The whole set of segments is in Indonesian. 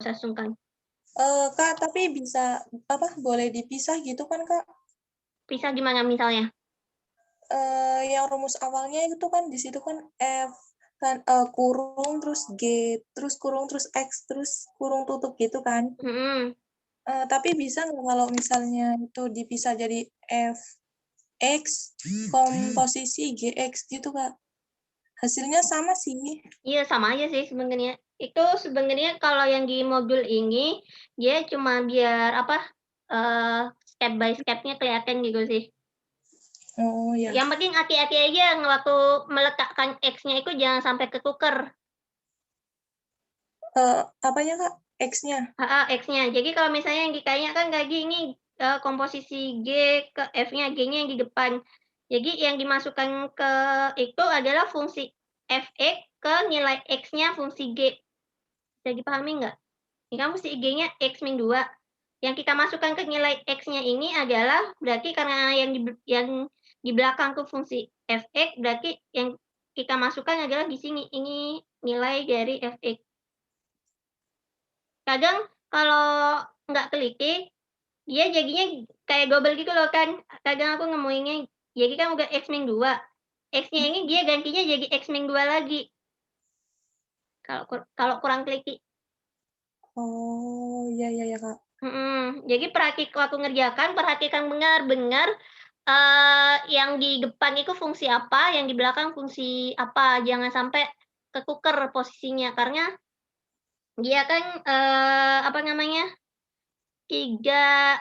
usah sungkan. Kak, tapi bisa boleh dipisah gitu kan, Kak? Pisah gimana misalnya? Yang rumus awalnya itu kan di situ kan F kan kurung terus G terus kurung terus X terus kurung tutup gitu kan. Mhm. Tapi bisa nggak kalau misalnya itu dipisah jadi F X komposisi GX gitu, Kak? Hasilnya sama sih. Iya, sama aja sih sebenarnya. Itu sebenarnya kalau yang di modul ini, dia cuma biar apa, step by step-nya kelihatan gitu sih. Oh, ya. Yang penting hati-hati aja waktu meletakkan X-nya itu jangan sampai ketuker. Apanya, Kak? X-nya? Heeh, X-nya. Jadi kalau misalnya yang dikanya kan tadi ini, komposisi G ke F-nya, G-nya yang di depan. Jadi yang dimasukkan ke itu adalah fungsi Fx ke nilai X-nya fungsi G. Bisa dipahami nggak? Ini kan fungsi G-nya X-2. Yang kita masukkan ke nilai X-nya ini adalah berarti karena yang di belakang tuh fungsi Fx, berarti yang kita masukkan adalah di sini, ini nilai dari Fx. Kadang kalau nggak teliti, dia jadinya kayak double gitu loh kan, kadang aku nemuinnya, jadi kan udah X-2, X-nya ini dia gantinya jadi X-2 lagi, kalau kurang teliti. Oh, iya iya ya, Kak. Jadi waktu ngerjakan perhatikan benar-benar, yang di depan itu fungsi apa, yang di belakang fungsi apa, jangan sampai ketuker posisinya, karena dia kan, apa namanya, 3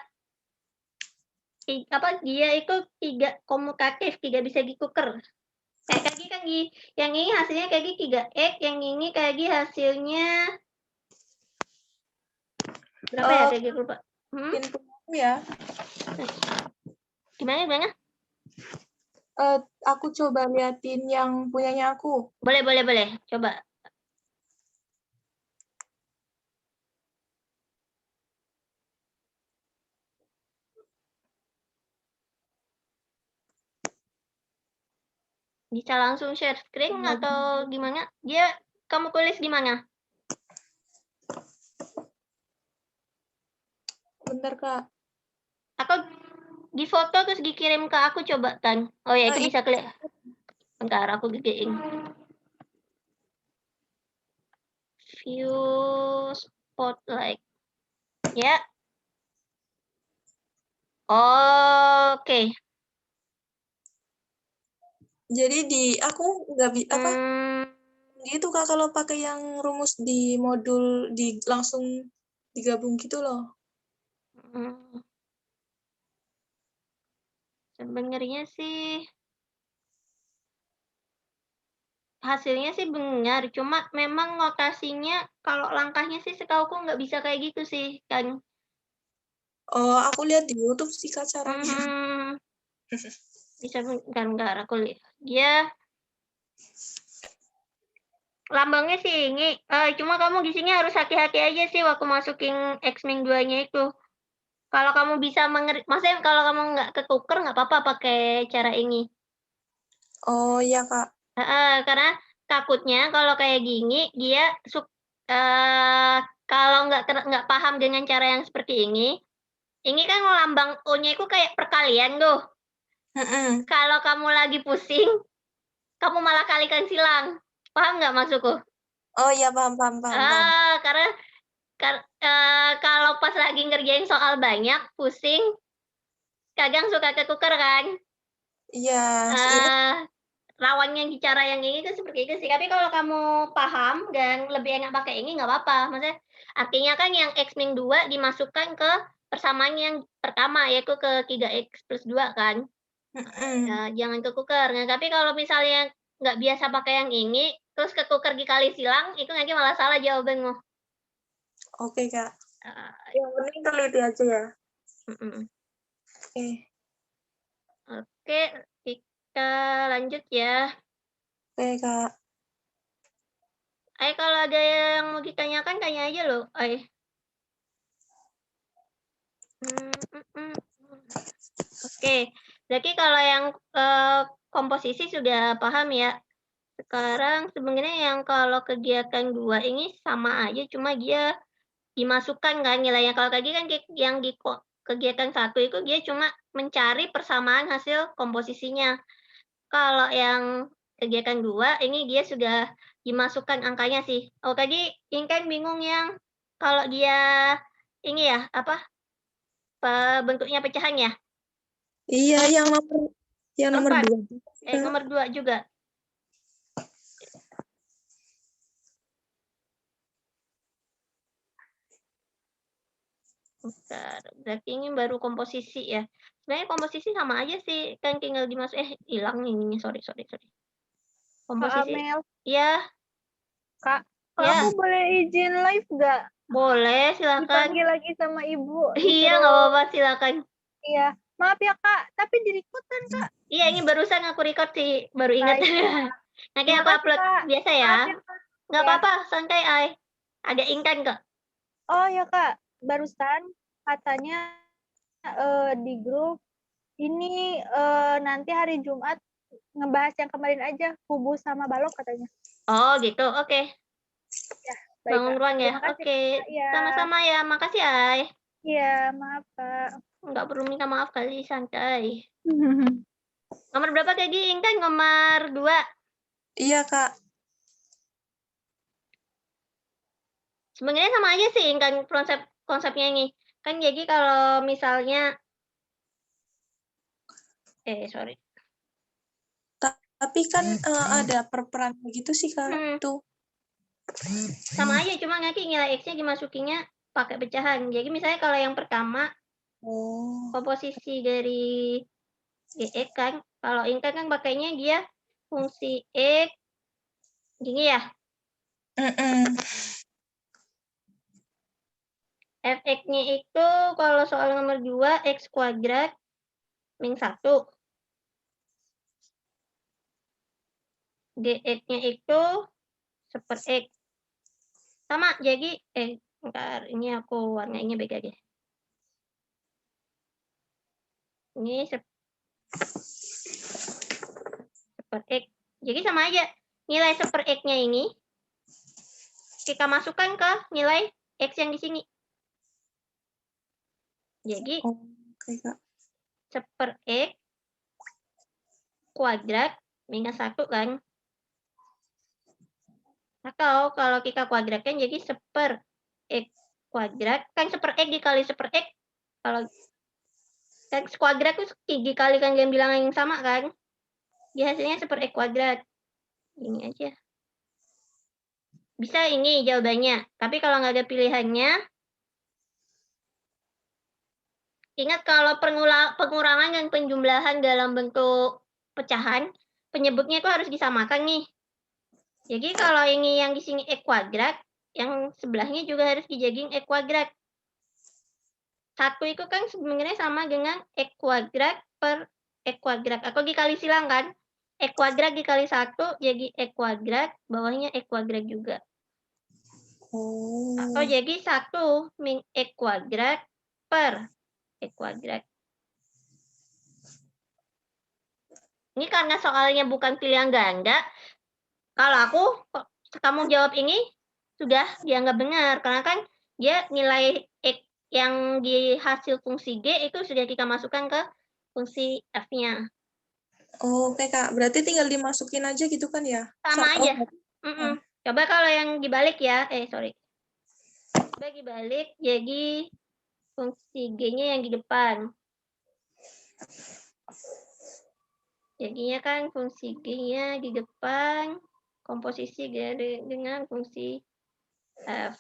dia itu 3 komutatif, 3 bisa ditukar. Kayak tadi kan yang ini hasilnya kayak 3X, yang ini kayak hasilnya berapa ya kayak lupa. Pintu aku ya. Gimana gimana? Aku coba liatin yang punyanya aku. Boleh boleh boleh, coba. Bisa langsung share screen atau gimana? Kamu tulis di mana? Bentar, Kak. Atau di foto terus dikirim ke aku coba kan? Oh ya itu bisa kelihatan. Bentar aku gedein. View spotlight. Ya. Oke. Jadi aku nggak gitu, Kak, kalau pakai yang rumus di modul langsung digabung gitu loh. Sebenarnya sih hasilnya sih benar, cuma memang notasinya kalau langkahnya sih setauku nggak bisa kayak gitu sih kan. Oh, aku lihat di YouTube sih, Kak, caranya. Bisa bentar aku lihat. Dia lambangnya sih ini, cuma kamu di sini harus hati-hati aja sih waktu masukin X-2-nya itu. Kalau kamu bisa maksudnya kalau kamu nggak ketuker nggak apa-apa pakai cara ini. Oh, iya, Kak. Karena takutnya kalau kayak gini dia kalau nggak paham dengan cara yang seperti ini kan lambang O-nya itu kayak perkalian tuh. Kalau kamu lagi pusing, kamu malah kalikan silang. Paham nggak maksudku? Oh, iya, paham paham paham paham. Karena kalau pas lagi ngerjain soal banyak, pusing, kadang suka ketuker kan? Iya, seingat Rawannya di cara yang ini tuh seperti itu sih, tapi kalau kamu paham dan lebih enak pakai ini nggak apa-apa, maksudnya artinya kan yang X-2 dimasukkan ke persamaan yang pertama, yaitu ke 3X+2 kan, jangan ketuker. Nah, tapi kalau misalnya nggak biasa pakai yang ini, terus ketuker dikali silang, itu nanti malah salah jawabanmu. Oke, Kak. Yang penting teliti aja ya. Oke. Oke, kita lanjut ya. Oke, Kak. Kalau ada yang mau ditanyakan, tanya aja loh, Oke, berarti kalau yang, komposisi sudah paham ya. Sekarang sebenarnya yang kalau kegiatan 2 ini sama aja, cuma dia dimasukkan kan nilainya. Kalau tadi kan yang di kegiatan 1 itu dia cuma mencari persamaan hasil komposisinya. Kalau yang kegiatan 2 ini dia sudah dimasukkan angkanya sih. Oh tadi Intan bingung yang kalau dia ini ya, apa, bentuknya pecahan ya? Iya, yang nomor Empat. 2 juga sih, Kak. Nomor 2 juga. Bentar, berarti ini baru komposisi ya. Sebenarnya komposisi sama aja sih, kan tinggal hilang ininya, sorry. Kak Komposisi. Amel, Iya, Kak, ya. aku boleh izin live nggak? Boleh, silakan. Dipanggil lagi sama ibu. Iya, nggak apa-apa, silakan. Iya, maaf ya Kak, tapi di-record kan Kak? Iya, ini barusan aku record sih, baru ingat. Nanti aku upload biasa ya. Nggak apa-apa, santai Ai. Ada Intan kok. Oh ya Kak, barusan katanya di grup ini nanti hari Jumat ngebahas yang kemarin aja, kubu sama balok katanya. Oh gitu, oke. Ya, baik, Bangun Kak. ruang ya, Terima kasih, oke. Kak. Ya. Sama-sama ya, makasih Ai. Iya, maaf Kak. Nggak perlu minta maaf kali, santai. Nomor berapa tadi Intan? Nomor 2. Iya, Kak. Sebenarnya sama aja sih Intan konsepnya ini. Kan jadi kalau misalnya sorry. Tapi kan ada perperan begitu sih, Kak. Tuh. Sama aja, cuma nanti nilai X-nya dimasukinya pakai pecahan. Jadi misalnya kalau yang pertama, komposisi dari GX kan, kalau Intan kan pakainya dia fungsi X, gini ya. Fx-nya itu kalau soal nomor 2, X kuadrat min 1. Dx-nya itu seper X. Sama, jadi, bentar, ini aku warnanya beda deh. Ini seper X. Jadi sama aja, nilai seper X-nya ini, kita masukkan ke nilai X yang di sini. Jadi, seper X kuadrat minus 1 kan. Atau kalau kita kuadratkan jadi seper X kuadrat, kan seper X dikali seper X, kalau X kuadrat itu dikalikan dengan bilangan yang sama kan, dia hasilnya seper X kuadrat. Ini aja. Bisa ini jawabannya, tapi kalau nggak ada pilihannya, ingat kalau pengurangan dan penjumlahan dalam bentuk pecahan, penyebutnya itu harus disamakan nih. Jadi kalau ini yang di sini X kuadrat, yang sebelahnya juga harus dijadiin X kuadrat. 1 itu kan sebenarnya sama dengan X kuadrat per X kuadrat. Atau dikali silang kan? X kuadrat dikali 1 jadi X kuadrat, bawahnya X kuadrat juga. Atau jadi 1 min X kuadrat per X kuadrat. Ini karena soalnya bukan pilihan ganda, kalau kamu jawab ini, sudah dianggap benar. Karena kan dia nilai X yang di hasil fungsi G itu sudah kita masukkan ke fungsi F-nya. Oke, Kak. Berarti tinggal dimasukin aja gitu kan ya? Sama aja. Coba kalau yang dibalik ya. Sorry. Coba dibalik, jadi fungsi G-nya yang di depan. Jadinya kan fungsi G-nya di depan, komposisi dengan fungsi F.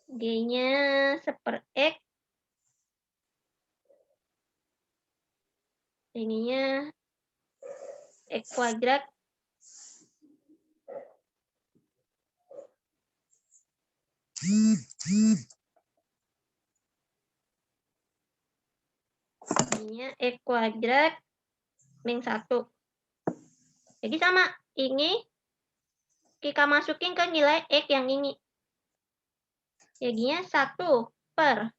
G-nya seper X. Ininya X kuadrat. Ininya X kuadrat min 1. Jadi sama, ini kita masukin ke nilai X yang ini. Jadinya 1 per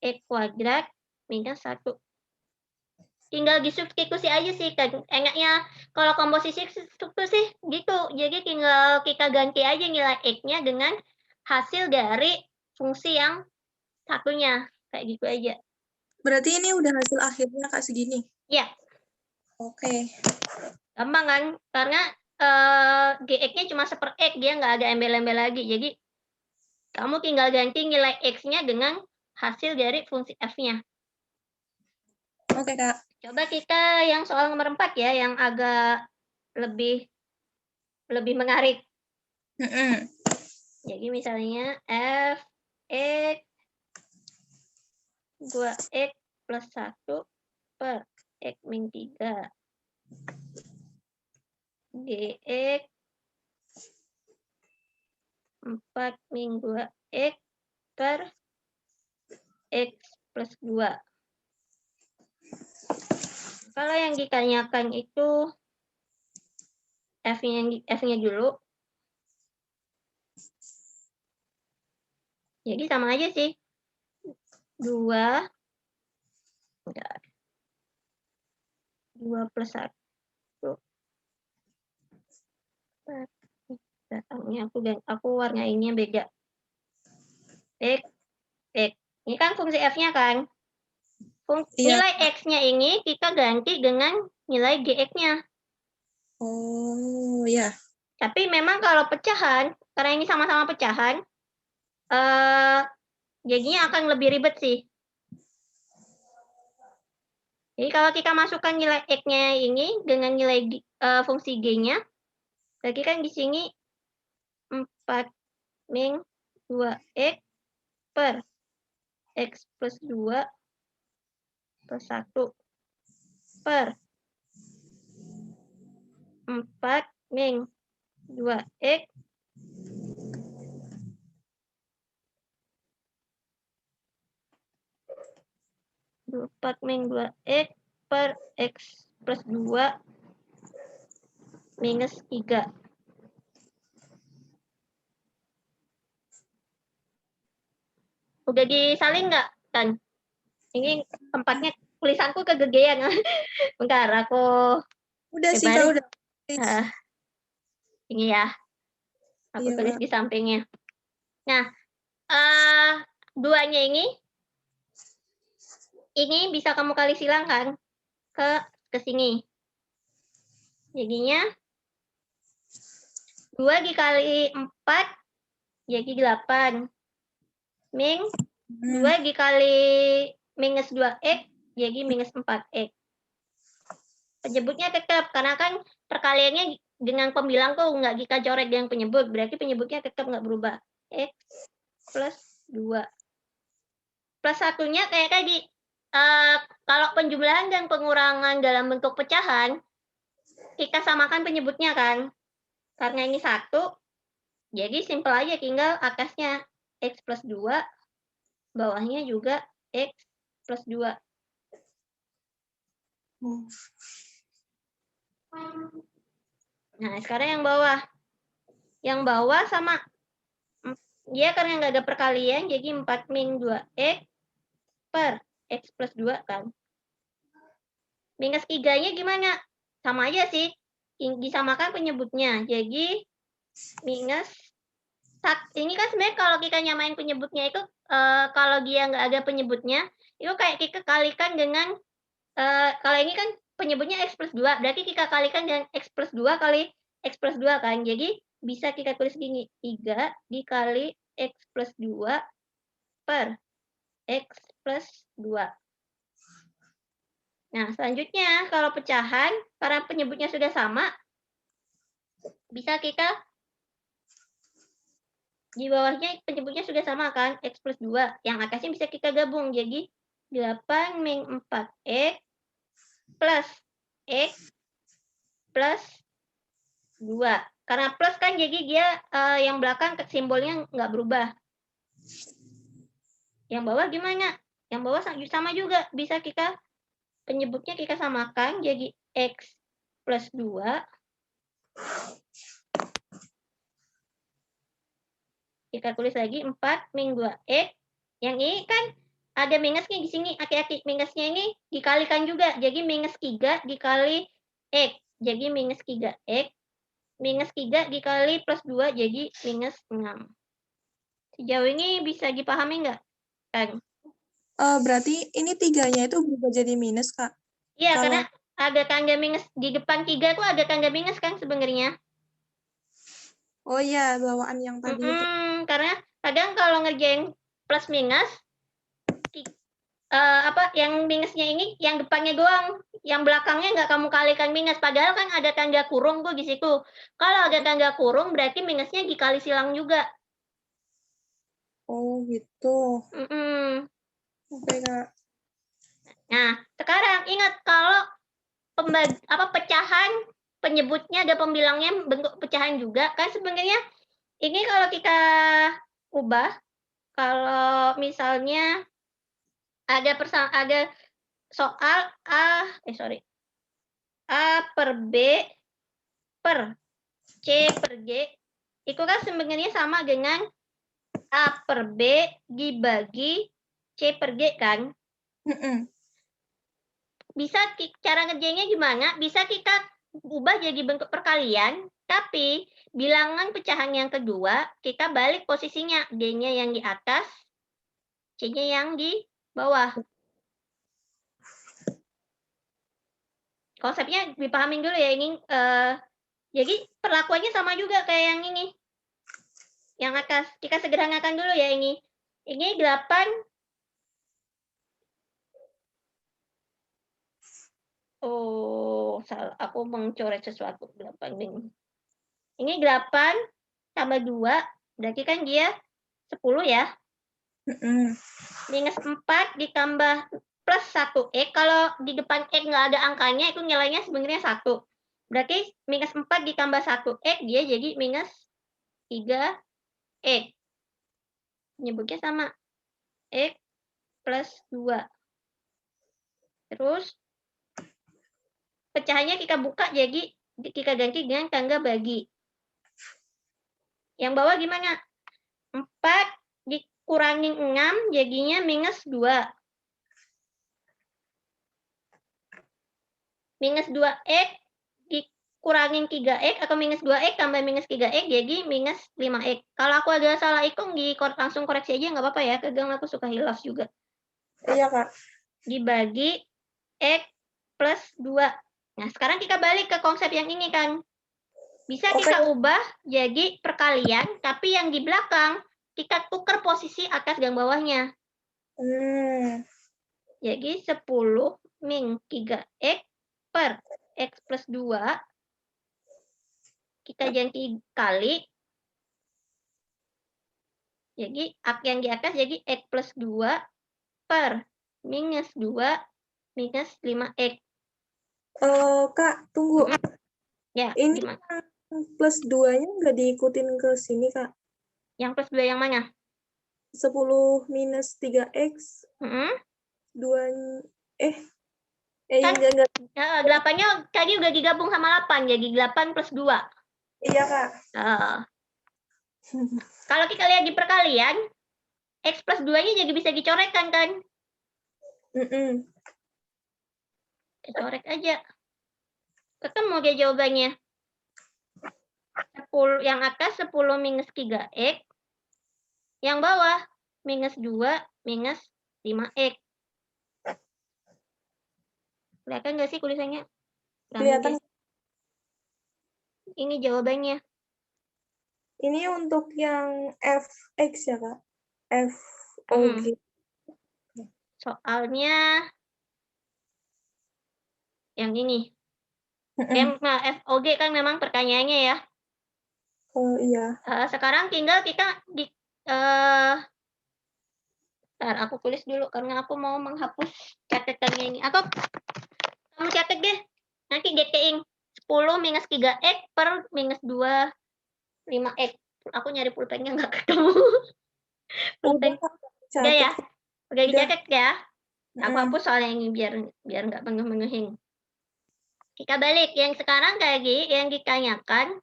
X kuadrat minus 1. Tinggal disubstitusi aja sih kan. Enaknya kalau komposisi struktur sih gitu. Jadi tinggal kita ganti aja nilai X-nya dengan hasil dari fungsi yang satunya. Kayak gitu aja. Berarti ini udah hasil akhirnya Kak segini? Ya. Oke. Gampang kan? Karena GX-nya cuma seper-X, dia nggak ada embel-embel lagi. Jadi, kamu tinggal ganti nilai X-nya dengan hasil dari fungsi F-nya. Oke, Kak. Coba kita yang soal nomor 4 ya, yang agak lebih menarik. Jadi misalnya F, X, 2X plus 1 per X min 3. GX 4 min 2X per X plus 2. Kalau yang ditanyakan itu F-nya dulu. Jadi sama aja sih. 2 plus 1. Datangnya aku warnainnya beda. X. Ini kan fungsi F-nya kan. Nilai X-nya ini kita ganti dengan nilai GX-nya. Oh, ya. Tapi memang kalau pecahan, karena ini sama-sama pecahan, jadinya akan lebih ribet sih. Jadi kalau kita masukkan nilai X-nya ini dengan nilai fungsi G-nya, berarti kan di sini 4 min 2X per X plus 2 plus 1 per 4 min 2X min 2X per X plus 2 minus 3. Udah disalin nggak, Tan? Ini tempatnya tulisanku kegedean. Bentar, aku... Udah sih, Kak, udah. Ini ya. Aku tulis di sampingnya. Nah, 2-nya ini bisa kamu kali silang kan ke sini. Jadinya 2 dikali 4 jadi 8. Min 2 dikali minus 2X jadi minus 4X. Penyebutnya tetap, karena kan perkaliannya dengan pembilang tuh nggak kita coret dengan penyebut, berarti penyebutnya tetap nggak berubah. X plus 2. Plus satunya kayak tadi, kalau penjumlahan dan pengurangan dalam bentuk pecahan, kita samakan penyebutnya kan. Karena ini 1, jadi simpel aja, tinggal atasnya X plus 2, bawahnya juga X plus 2. Nah, sekarang yang bawah. Yang bawah sama, dia karena nggak ada perkalian, jadi 4 min 2X per X plus 2 kan. Minus 3-nya gimana? Sama aja sih, disamakan penyebutnya. Jadi, minus, ini kan sebenarnya kalau kita nyamain penyebutnya itu, kalau dia nggak ada penyebutnya, itu kayak kita kalikan dengan, kalau ini kan penyebutnya X plus 2, berarti kita kalikan dengan X plus 2 kali X plus 2 kan. Jadi bisa kita tulis gini, 3 dikali X plus 2 per X plus 2. Nah, selanjutnya kalau pecahan, karena penyebutnya sudah sama, bisa kita di bawahnya penyebutnya sudah sama kan, X plus 2. Yang atasnya bisa kita gabung, jadi 8 min 4X plus X plus 2. Karena plus kan jadi dia yang belakang simbolnya nggak berubah. Yang bawah gimana? Yang bawah sama juga, bisa kita penyebutnya kita samakan jadi X plus 2. Kita tulis lagi 4 min 2X. Yang ini kan ada minusnya di sini, hati-hati, minusnya ini dikalikan juga, jadi minus 3 dikali X, jadi minus 3X. Minus 3 dikali plus 2 jadi minus 6. Sejauh ini bisa dipahami nggak, Kang? Berarti ini 3-nya itu berubah jadi minus, Kak? Iya, Kalau- karena ada tanda minus. Di depan 3 tuh ada tanda minus kan sebenarnya. Oh iya, bawaan yang tadi itu. Karena kadang kalau ngerjain plus minus, yang minusnya ini yang depannya doang, yang belakangnya nggak kamu kalikan minus. Padahal kan ada tanda kurung tuh di situ. Kalau ada tanda kurung berarti minusnya dikali silang juga. Oh gitu. Oke, Kak. Nah, sekarang ingat kalau pecahan penyebutnya ada pembilangnya bentuk pecahan juga kan sebenarnya ini kalau kita ubah, kalau misalnya ada soal A per B per C per G itu kan sebenarnya sama dengan A per B dibagi C per G kan. Bisa cara ngerjainnya gimana? Bisa kita ubah jadi bentuk perkalian, tapi bilangan pecahan yang kedua kita balik posisinya, G-nya yang di atas, C-nya yang di bawah. Konsepnya dipahamin dulu ya ini. Jadi perlakuannya sama juga kayak yang ini. Yang atas, kita sederhanakan dulu ya ini. Ini 8. Oh, salah. Aku mencoret sesuatu. 8 ini. Ini 8 tambah 2, berarti kan dia 10 ya. Minus 4 ditambah plus 1X. Kalau di depan X nggak ada angkanya, itu nilainya sebenarnya 1. Berarti minus 4 ditambah 1X, dia jadi minus 3X. Nyebutnya sama. X plus 2. Terus pecahannya kita buka jadi kita ganti dengan tangga bagi. Yang bawah gimana? 4 dikurangin 6 jadinya minus 2. Minus 2X dikurangin 3X atau minus 2X tambah minus 3X jadi minus 5X. Kalau aku ada salah hitung langsung koreksi aja nggak apa-apa ya. Kadang aku suka hilaf juga. Iya, Kak. Dibagi X plus 2. Nah, sekarang kita balik ke konsep yang ini kan. Bisa kita ubah jadi perkalian, tapi yang di belakang kita tukar posisi atas dan bawahnya. Jadi 10 min 3X per X plus 2. Kita ganti kali. Jadi yang di atas jadi X plus 2 per minus 2 minus 5X. Kak, tunggu. Ya, ini gimana? Plus 2-nya nggak diikutin ke sini, Kak. Yang plus 2 yang mana? 10 minus 3X. 2 kan, enggak. 8-nya tadi udah digabung sama 8, jadi 8 plus 2. Iya, Kak. Kalau kita lihat di perkalian, X plus 2-nya jadi bisa dicoretkan kan? Coret aja. Ketemu dia jawabannya. 10, yang atas 10 minus 3X. Yang bawah minus 2 minus 5X. Kelihatan nggak sih tulisannya? Kelihatan. Ini jawabannya. Ini untuk yang Fx ya, Kak? FOG. Soalnya yang ini. FOG kan memang pertanyaannya ya. Oh iya. Sekarang tinggal kita Ntar aku tulis dulu karena aku mau menghapus catatannya ini. Atau kamu catat deh. Nanti GT-in 10 minus 3X per minus 2 5X. Aku nyari pulpennya nggak ketemu. Pulpen. Udah ya? Udah dicatat ya? Aku hapus soalnya ini biar nggak penuh-penuhin. Kita balik. Yang sekarang lagi yang ditanyakan.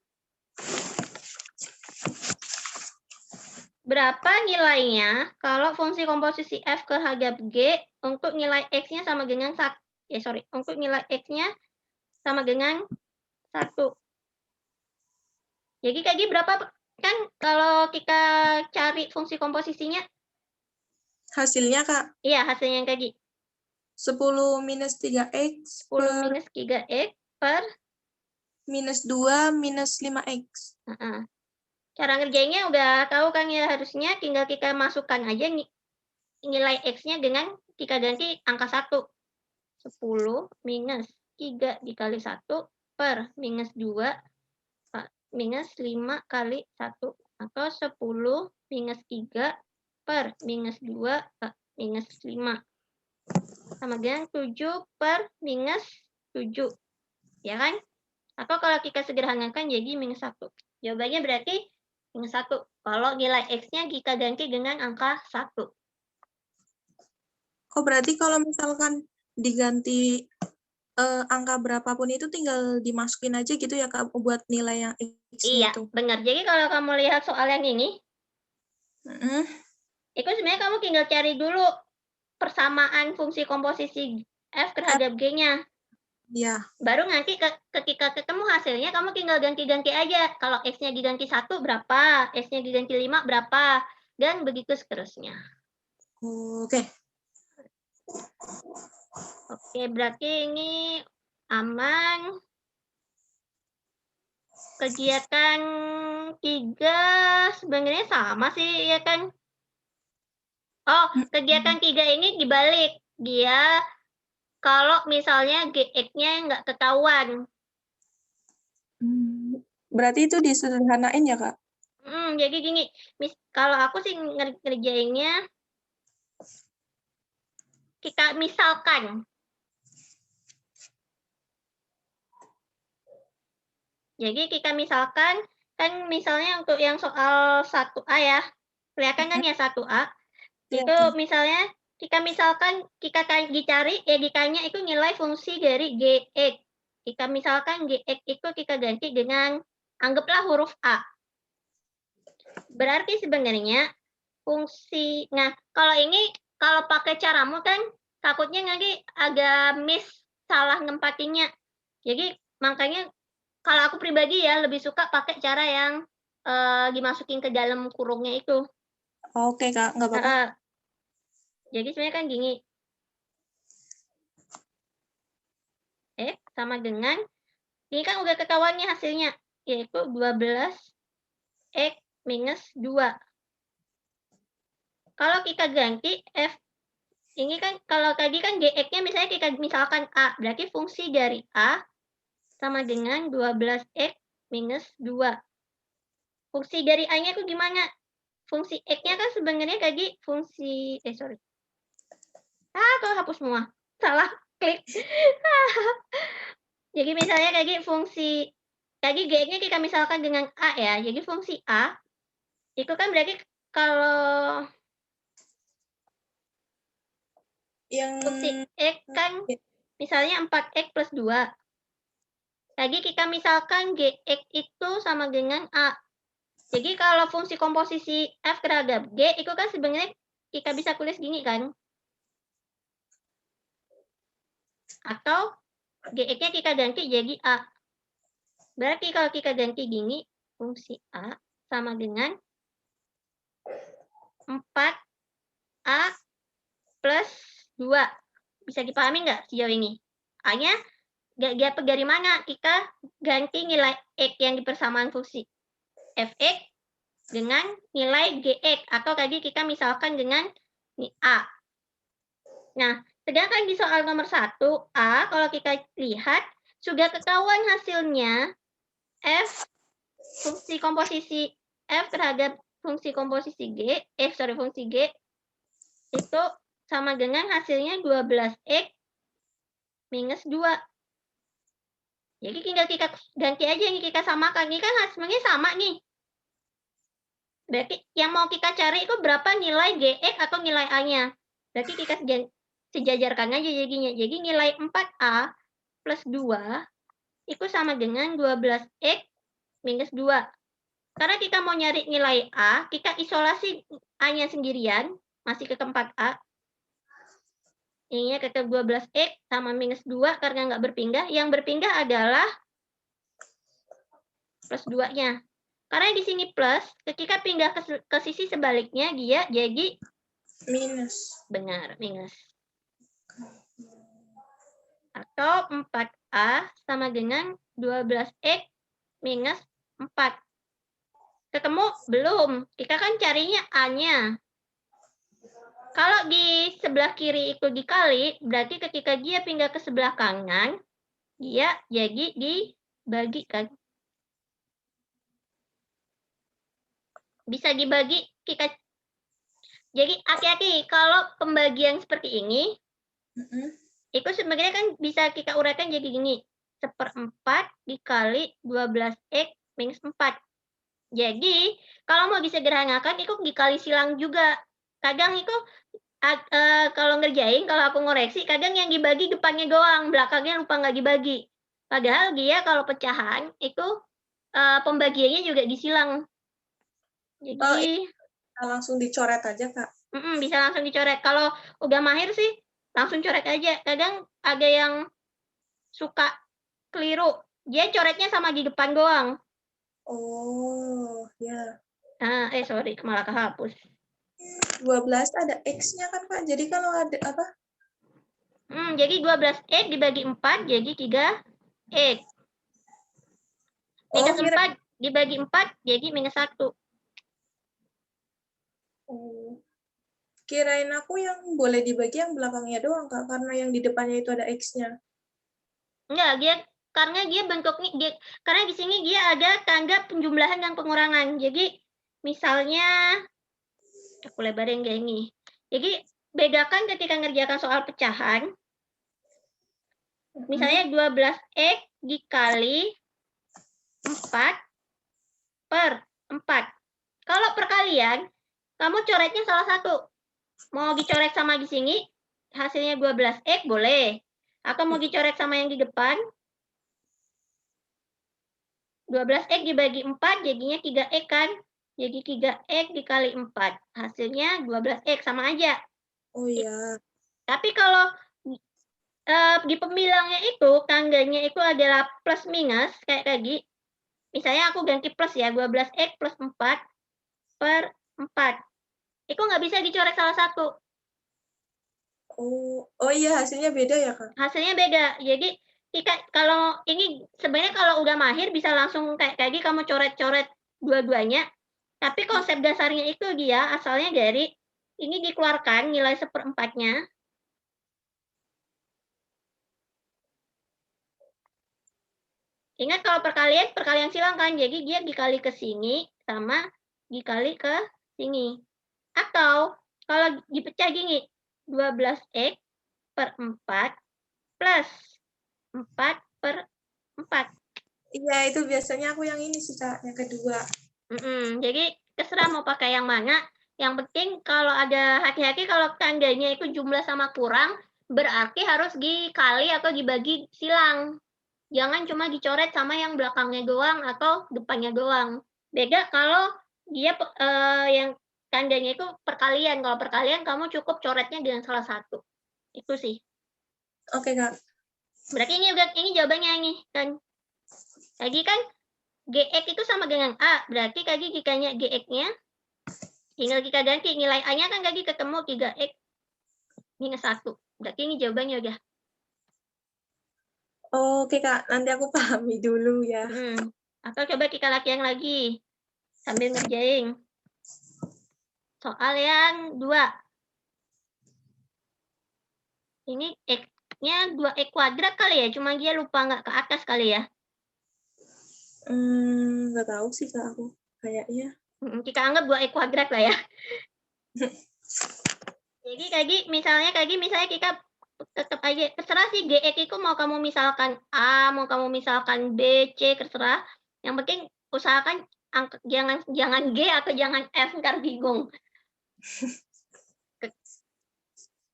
Berapa nilainya kalau fungsi komposisi F ke harga G untuk nilai X-nya sama dengan 1. Untuk nilai X-nya sama dengan 1. Jadi tadi berapa Kan kalau kita cari fungsi komposisinya, Hasilnya, Kak, iya hasilnya yang tadi. 10 minus 3X 10 per minus 3X per, minus 2 minus 5X. cara ngerjainnya udah tahu kan ya, harusnya tinggal kita masukkan aja nilai X-nya dengan kita ganti angka 1. 10 minus 3 dikali 1 per minus 2 minus 5 kali 1. Atau 10 minus 3 per minus 2 minus 5. Sama dengan 7 per minus 7. Ya kan? Atau kalau kita sederhanakan jadi minus 1. Jawabannya berarti minus 1. Kalau nilai X-nya kita ganti dengan angka 1. Oh, berarti kalau misalkan diganti angka berapapun itu tinggal dimasukin aja gitu ya, Kak, buat nilai yang X-nya Iya, itu? benar. Jadi kalau kamu lihat soal yang ini, itu sebenarnya kamu tinggal cari dulu persamaan fungsi komposisi F terhadap G-nya. Iya. Baru nanti ketika ketemu hasilnya, kamu tinggal ganti-ganti aja. Kalau X-nya diganti 1 berapa, X-nya diganti 5 berapa, dan begitu seterusnya. Oke. Oke, berarti ini aman. Kegiatan 3 sebenarnya sama sih, ya kan? Oh, kegiatan 3 ini dibalik. Dia kalau misalnya GX-nya nggak ketahuan. Berarti itu disederhanain ya, Kak? Jadi gini, kalau aku sih ngerjainnya, kita misalkan. Jadi kita misalkan, kan misalnya untuk yang soal 1A ya, kelihatan kan ya 1A, itu misalnya kita misalkan kita dicari, ditanya itu nilai fungsi dari GX. Kita misalkan GX itu kita ganti dengan, anggaplah huruf A. Berarti sebenarnya fungsi, nah kalau ini, kalau pakai caramu kan takutnya nanti agak salah nempatinnya. Jadi makanya kalau aku pribadi ya lebih suka pakai cara yang dimasukin ke dalam kurungnya itu. Oke, Kak, nggak apa-apa. Jadi sebenarnya kan gini. X sama dengan, ini kan udah ketahuannya hasilnya, yaitu 12 X minus 2. Kalau kita ganti F, ini kan kalau tadi kan GX-nya misalnya kita misalkan A, berarti fungsi dari A sama dengan 12X minus 2. Fungsi dari A-nya itu gimana? Fungsi X-nya kan sebenarnya tadi fungsi, kok hapus semua? Salah klik. Jadi misalnya tadi fungsi, tadi G-nya kita misalkan dengan A ya, jadi fungsi A, itu kan berarti kalau fungsi X kan misalnya 4X plus 2. Tadi kita misalkan GX itu sama dengan A. Jadi kalau fungsi komposisi F terhadap G, itu kan sebenarnya kita bisa tulis gini kan. Atau GX-nya kita ganti jadi A. Berarti kalau kita ganti gini, fungsi A sama dengan 4A plus 2. Bisa dipahami nggak sejauh ini? A-nya dapat dari mana? Kita ganti nilai X yang di persamaan fungsi Fx dengan nilai Gx, atau tadi kita misalkan dengan A. Nah, sedangkan di soal nomor 1A, kalau kita lihat, sudah ketahuan hasilnya F, fungsi komposisi F terhadap fungsi komposisi G, fungsi G, itu sama dengan hasilnya 12X minus 2. Jadi tinggal kita ganti aja nih, kita samakan. Ini kan hasilnya sama nih. Berarti yang mau kita cari itu berapa nilai GX atau nilai A-nya. Berarti kita sejajarkan aja jadinya. Jadi nilai 4A plus 2 itu sama dengan 12X minus 2. Karena kita mau nyari nilai A, kita isolasi A-nya sendirian, masih ke tempat A. Ininya kita 12X sama minus 2 karena nggak berpindah. Yang berpindah adalah plus 2-nya. Karena di sini plus, ketika pindah ke sisi sebaliknya dia jadi minus. benar, minus. Atau 4A sama dengan 12X minus 4. Ketemu? Belum. Kita kan carinya A-nya. Kalau di sebelah kiri itu dikali, berarti ketika dia pindah ke sebelah kanan, dia jadi dibagikan. Bisa dibagi, kita. Jadi hati-hati, kalau pembagian seperti ini, itu sebenarnya kan bisa kita uraikan jadi gini. 1/4 dikali 12X minus 4. Jadi, kalau mau disederhanakan, itu dikali silang juga. Kadang itu, kalau ngerjain, kalau aku ngoreksi, kadang yang dibagi depannya doang, belakangnya lupa nggak dibagi. Padahal dia kalau pecahan, itu pembagiannya juga disilang. Jadi, langsung dicoret aja, Kak. Bisa langsung dicoret. Kalau udah mahir sih, langsung coret aja. Kadang ada yang suka keliru. Dia coretnya sama di depan doang. Oh, ya. Sorry, malah kehapus. 12 ada X-nya kan, Kak. Jadi kalau ada apa? Jadi 12X dibagi 4 jadi 3X. Minus 4 dibagi 4 jadi minus 1. Kirain aku yang boleh dibagi yang belakangnya doang, Kak, karena yang di depannya itu ada X-nya. Enggak, karena dia bentuknya, karena di sini dia ada tanda penjumlahan dan pengurangan. Jadi, misalnya, aku lebarin kayak ini. Jadi, bedakan ketika ngerjakan soal pecahan. Misalnya 12X dikali 4 per 4. Kalau perkalian, kamu coretnya salah satu. Mau dicoret sama di sini, hasilnya 12X boleh. Atau mau dicoret sama yang di depan, 12X dibagi 4 jadinya 3X kan. Jadi 3X dikali 4. Hasilnya 12X, sama aja. Oh iya. Tapi kalau di pembilangnya itu, tandanya itu adalah plus minus, kayak tadi. Misalnya aku ganti plus ya, 12X plus 4 per 4. Itu nggak bisa dicoret salah satu. Oh iya, hasilnya beda ya, Kak? Hasilnya beda. Jadi, kalau ini sebenarnya kalau udah mahir bisa langsung kayak tadi kamu coret-coret dua-duanya. Tapi konsep dasarnya itu dia asalnya dari ini dikeluarkan nilai 1/4-nya. Ingat kalau perkalian silang kan, jadi dia dikali ke sini sama dikali ke sini. Atau kalau dipecah gini, 12X per 4 plus 4 per 4. Iya, itu biasanya aku yang ini sih, Kak, yang kedua. Jadi terserah mau pakai yang mana. Yang penting kalau ada hati-hati kalau tandanya itu jumlah sama kurang, berarti harus dikali atau dibagi silang. Jangan cuma dicoret sama yang belakangnya doang atau depannya doang. Beda kalau dia yang tandanya itu perkalian. Kalau perkalian kamu cukup coretnya dengan salah satu. Itu sih. Oke, Kak. Berarti ini jawabannya ini kan. Lagi kan GX itu sama dengan A. Berarti tadi jikanya GX-nya tinggal kita ganti nilai A-nya kan tadi ketemu 3X minus 1. Berarti ini jawabannya udah. Oke, Kak. Nanti aku pahami dulu ya. Atau coba kita latihan lagi sambil ngerjain. Soal yang 2. Ini X-nya 2X kuadrat kali ya, cuma dia lupa nggak ke atas kali ya. Nggak tahu sih, Kak, aku. Kayaknya. Kita anggap 2X kuadrat lah ya. Jadi misalnya kita tetap aja, terserah sih GX itu mau kamu misalkan A, mau kamu misalkan B, C, terserah. Yang penting usahakan jangan G atau jangan F, ntar bingung.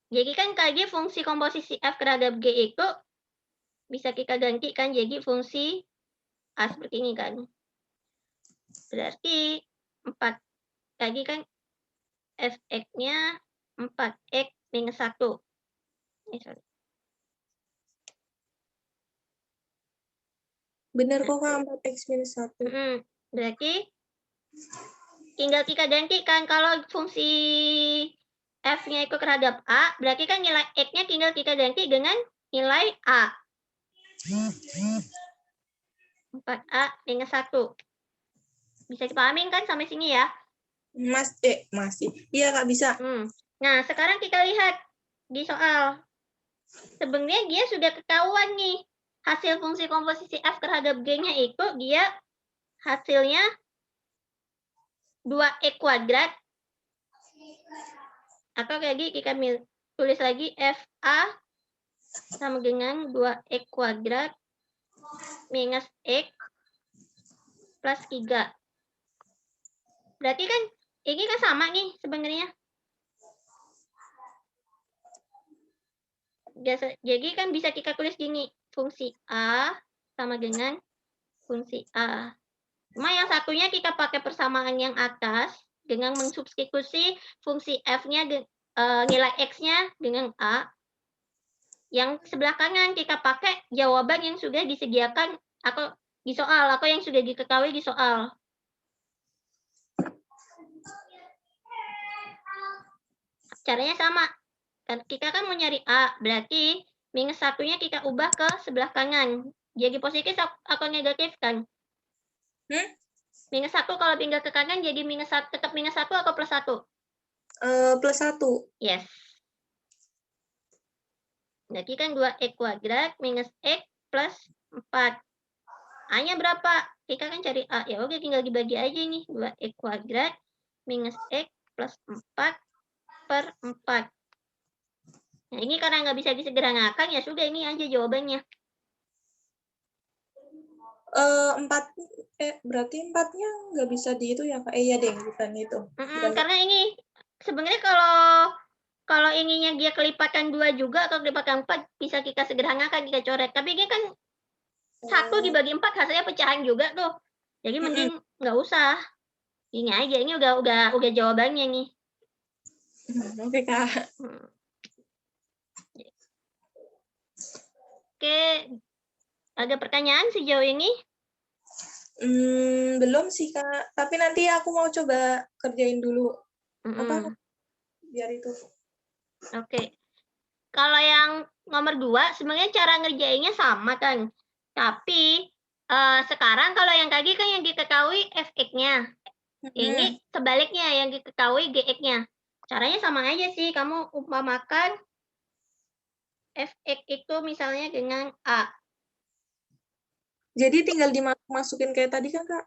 Jadi kan KG fungsi komposisi F terhadap G itu bisa kita gantikan jadi fungsi A seperti ini kan. Berarti 4 tadi kan Fx-nya 4x minus 1. Benar kok, Kak, 4x minus 1. Berarti Tinggal kita gantikan. Kalau fungsi F-nya itu terhadap A, berarti kan nilai X-nya tinggal kita ganti dengan nilai A. 4A minus 1. Bisa dipahamin kan sampai sini ya? Masih. Iya, Kak, bisa. Nah, sekarang kita lihat di soal. Sebenarnya dia sudah ketahuan nih. Hasil fungsi komposisi F terhadap G-nya itu dia hasilnya 2E kuadrat. Atau lagi kita tulis lagi FA sama dengan 2E kuadrat minus X plus 3. Berarti kan ini kan sama nih sebenarnya. Jadi kan bisa kita tulis gini, fungsi A sama dengan fungsi A. Cuma yang satunya kita pakai persamaan yang atas dengan mensubstitusi fungsi F-nya nilai X-nya dengan A. Yang sebelah kanan kita pakai jawaban yang sudah disediakan atau di soal atau yang sudah diketahui di soal. Caranya sama. Kita kan mau nyari A, berarti minus satunya kita ubah ke sebelah kanan. Jadi positif atau negatif kan? Minus 1 kalau pindah ke kanan jadi tetap minus 1 atau plus 1? Plus 1. Yes. Jadi kan 2X kuadrat minus X plus 4. A-nya berapa? Kita kan cari A. Ya udah tinggal dibagi aja nih. 2X kuadrat minus X plus 4 per 4. Nah, ini karena nggak bisa disederhanakan, ya sudah ini aja jawabannya. 4, berarti 4-nya nggak bisa di itu ya, Kak? Iya deh, bukan itu. Karena ini, sebenarnya kalau inginnya dia kelipatan 2 juga atau kelipatan 4, bisa kita sederhanakan, kita coret. Tapi ini kan 1 dibagi 4 hasilnya pecahan juga tuh. Jadi mending nggak usah. Ini aja, ini udah jawabannya nih. Oke, Kak. Oke, ada pertanyaan sejauh ini? Belum sih, Kak. Tapi nanti aku mau coba kerjain dulu. Apa? Biar itu. Oke. Kalau yang nomor 2, sebenarnya cara ngerjainnya sama kan. Tapi sekarang kalau yang tadi kan yang diketahui Fx-nya. Ini sebaliknya yang diketahui Gx-nya. Caranya sama aja sih. Kamu umpamakan Fx itu misalnya dengan A. Jadi tinggal dimasukin kayak tadi kan, Kak?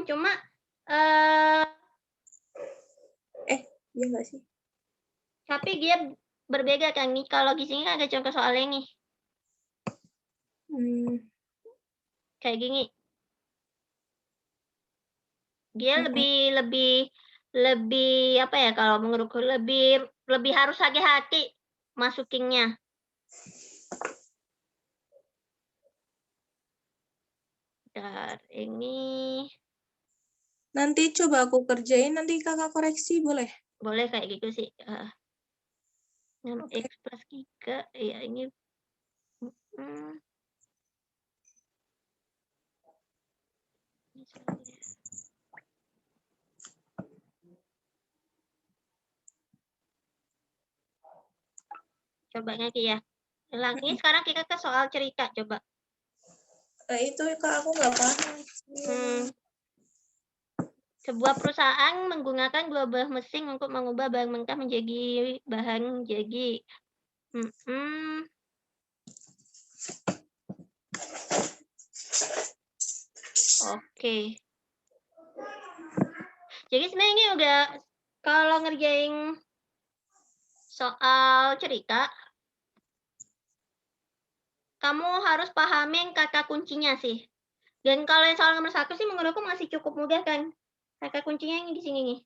Cuma iya nggak sih? tapi dia berbeda kan nih. Kalau di sini kan ada contoh soalnya nih. Kayak gini. Dia lebih apa ya kalau menurutku lebih harus hati-hati masukinnya. Bentar, ini nanti coba aku kerjain, nanti Kakak koreksi boleh? Boleh kayak gitu sih. 6x plus 3, ya ini coba lagi ya. Ini sekarang kita ke soal cerita, coba. Itu Kak, aku nggak paham. Sebuah perusahaan menggunakan 2 buah mesin untuk mengubah bahan mentah menjadi bahan jadi. Oke. Jadi sebenarnya ini udah kalau ngerjain soal cerita, kamu harus pahamin kata kuncinya sih. Dan kalau yang soal nomor 1 sih menurutku masih cukup mudah kan. Kata kuncinya yang di sini nih.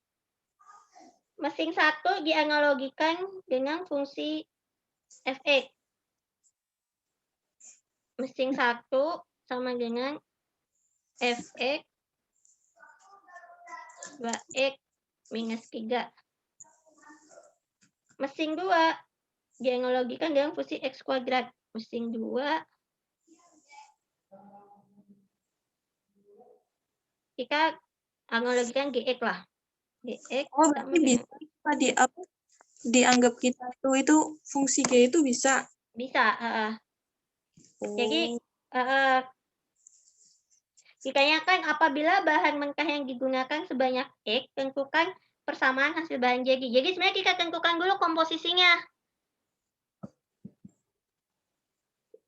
Mesin 1 dianalogikan dengan fungsi Fx. Mesin 1 sama dengan Fx 2x minus 3. Mesin 2 dianalogikan dengan fungsi x kuadrat. Mesin 2 kita Analogikan GX lah. GX Oh, sama berarti dengan bisa dianggap kita itu fungsi G itu bisa. bisa. Jadi Oh, ditanyakan apabila bahan mentah yang digunakan sebanyak X, tentukan persamaan hasil bahan jadi. Jadi sebenarnya kita tentukan dulu komposisinya.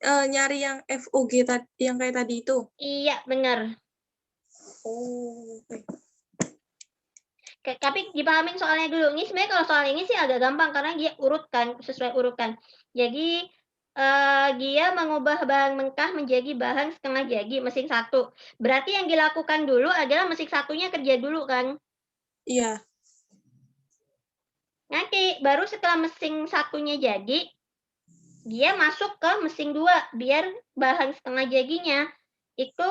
nyari yang FOG tadi, yang kayak tadi itu. Iya, benar. Oh, oke. Tapi dipahamin soalnya dulu. Ini sebenarnya kalau soal ini sih agak gampang karena dia urutkan sesuai urutan. Jadi dia mengubah bahan mentah menjadi bahan setengah jadi mesin satu. Berarti yang dilakukan dulu adalah mesin satunya kerja dulu kan. Iya. Nanti baru setelah mesin satunya jadi, dia masuk ke mesin 2 biar bahan setengah jadinya itu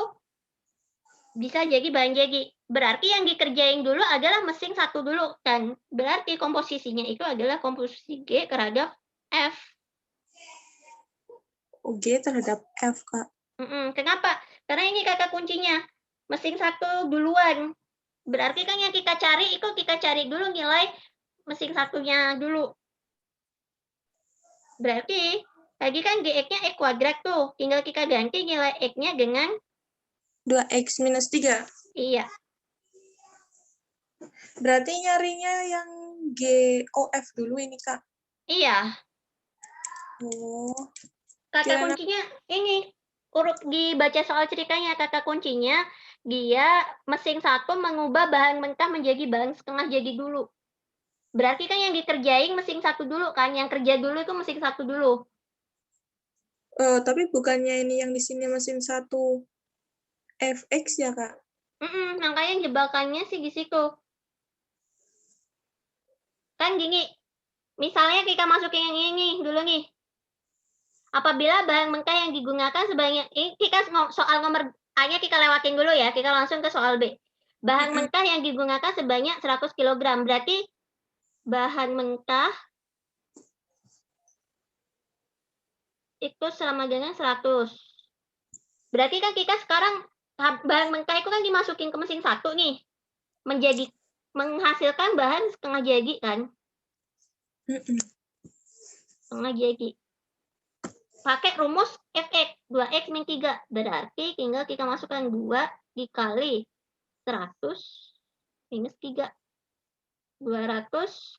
bisa jadi bahan jadi. Berarti yang dikerjain dulu adalah mesin satu dulu kan. Berarti komposisinya itu adalah komposisi G terhadap F. G terhadap F, Kak. Kenapa? Karena ini kata kuncinya. Mesin satu duluan. Berarti kan yang kita cari itu kita cari dulu nilai mesin satunya dulu. Berarti tadi kan GX-nya X kuadrat tuh. Tinggal kita ganti nilai X-nya dengan 2X minus 3. iya. Berarti nyarinya yang GOF dulu ini, Kak. Iya. Oh. Kata kuncinya ini. Urut dibaca soal ceritanya. Kata kuncinya dia mesin satu mengubah bahan mentah menjadi bahan setengah jadi dulu. Berarti kan yang dikerjain mesin satu dulu kan. Yang kerja dulu itu mesin satu dulu. Tapi bukannya ini yang di sini mesin satu FX ya, Kak? Makanya jebakannya sih di situ. Kan gini, misalnya kita masukin yang ini dulu nih. Apabila bahan mentah yang digunakan sebanyak ini, kita soal nomor A-nya kita lewatin dulu ya, kita langsung ke soal B. Bahan mentah yang digunakan sebanyak 100 kg, berarti bahan mentah itu sama dengan 100. Berarti kan kita sekarang bahan mentah itu kan dimasukin ke mesin satu nih, menjadi menghasilkan bahan setengah jadi kan? Setengah jadi. Pakai rumus Fx, 2x min 3. Berarti tinggal kita masukkan 2 dikali 100 minus 3. 200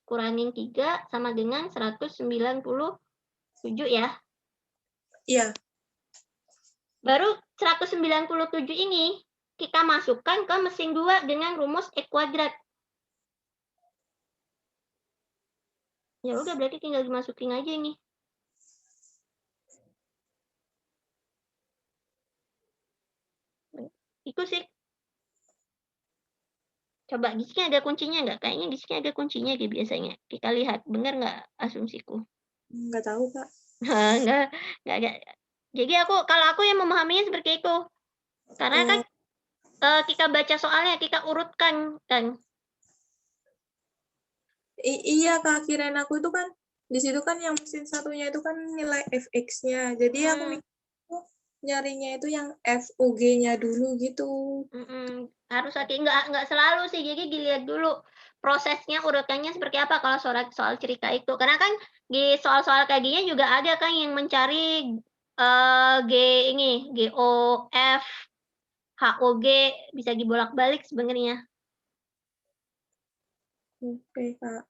kurangin 3 sama dengan 197 ya. Iya. Baru 197 ini kita masukkan ke mesin 2 dengan rumus X kuadrat. Ya udah berarti tinggal dimasukin aja ini. Itu sih. Coba di sini ada kuncinya nggak? Kayaknya di sini ada kuncinya deh biasanya. Kita lihat, benar nggak asumsiku? Nggak tahu, Kak. Nggak ada. Jadi kalau aku yang memahaminya seperti itu. Karena kan kita baca soalnya, kita urutkan kan. Iya, Kak, kirain aku itu kan di situ kan yang mesin satunya itu kan nilai Fx-nya. Jadi aku mikir nyarinya itu yang FOG-nya dulu gitu. Harus hati nggak selalu sih. Jadi dilihat dulu prosesnya urutannya seperti apa kalau soal cerita itu. Karena kan di soal-soal kayak gini juga ada kan yang mencari GOF, HOG bisa dibolak-balik sebenarnya. Oke, Kak.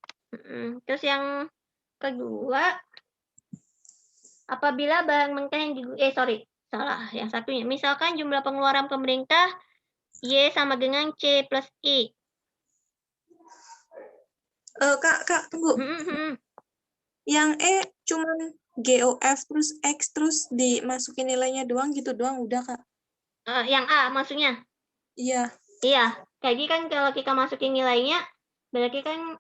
Terus yang kedua, apabila bahan mentah yang salah yang satunya. Misalkan jumlah pengeluaran pemerintah Y sama dengan C plus I. Kak, tunggu. Yang E cuman GOF terus X terus dimasukin nilainya doang gitu doang udah, Kak. Yang A maksudnya? Iya. Iya, jadi kan kalau kita masukin nilainya, berarti kan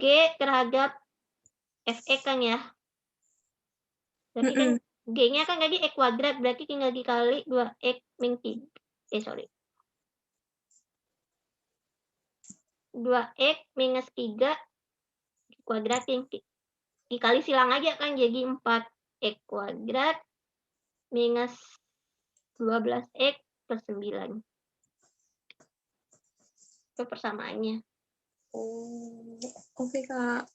G terhadap FE kan ya. Berarti kan G-nya kan tadi X kuadrat, berarti tinggal dikali 2X min 3. 2X minus 3 kuadratin. Dikali silang aja kan jadi 4X kuadrat minus 12X plus 9. Itu persamaannya. Oh, oke Kak.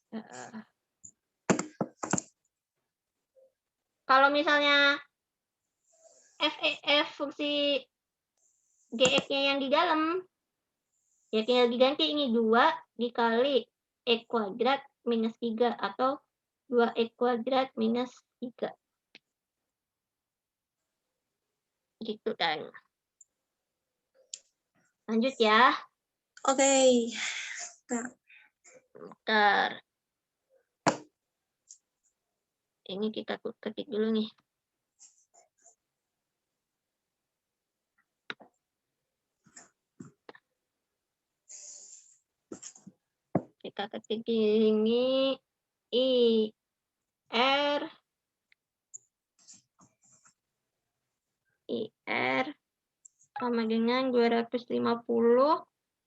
Kalau misalnya fungsi GX-nya yang di dalam, ya tinggal diganti ini 2 dikali X kuadrat minus 3 atau 2X kuadrat minus 3. Gitu kan. Lanjut ya. Oke. Kak. Bentar. Ini kita ketik dulu nih. Kita ketik ini IR sama dengan 250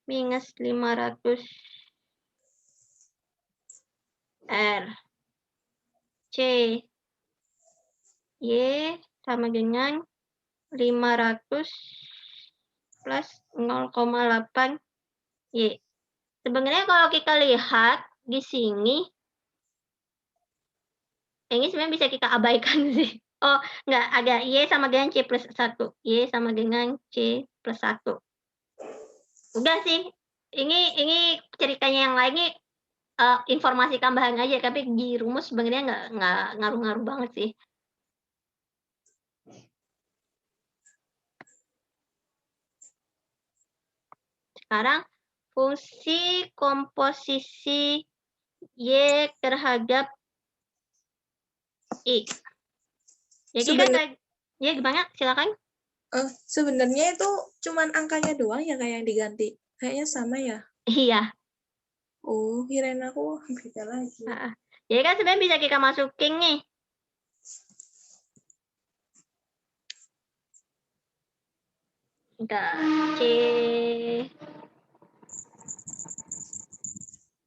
minus 500 R. C. Y sama dengan 500 plus 0,8 Y. Sebenarnya kalau kita lihat di sini, ini sebenarnya bisa kita abaikan sih. Oh, enggak, ada Y sama dengan C plus 1. Y sama dengan C plus 1. Udah sih, ini ceritanya yang lain ini informasi tambahan aja, tapi di rumus sebenarnya nggak ngaruh-ngaruh banget sih. Sekarang fungsi komposisi Y terhadap I. Jadi kan ya gimana? Silakan. Sebenarnya itu cuman angkanya doang ya kayak yang diganti. Kayaknya sama ya. Iya. Oh, kirain aku beda lagi. Jadi kan sebenarnya bisa kita masukin nih. C.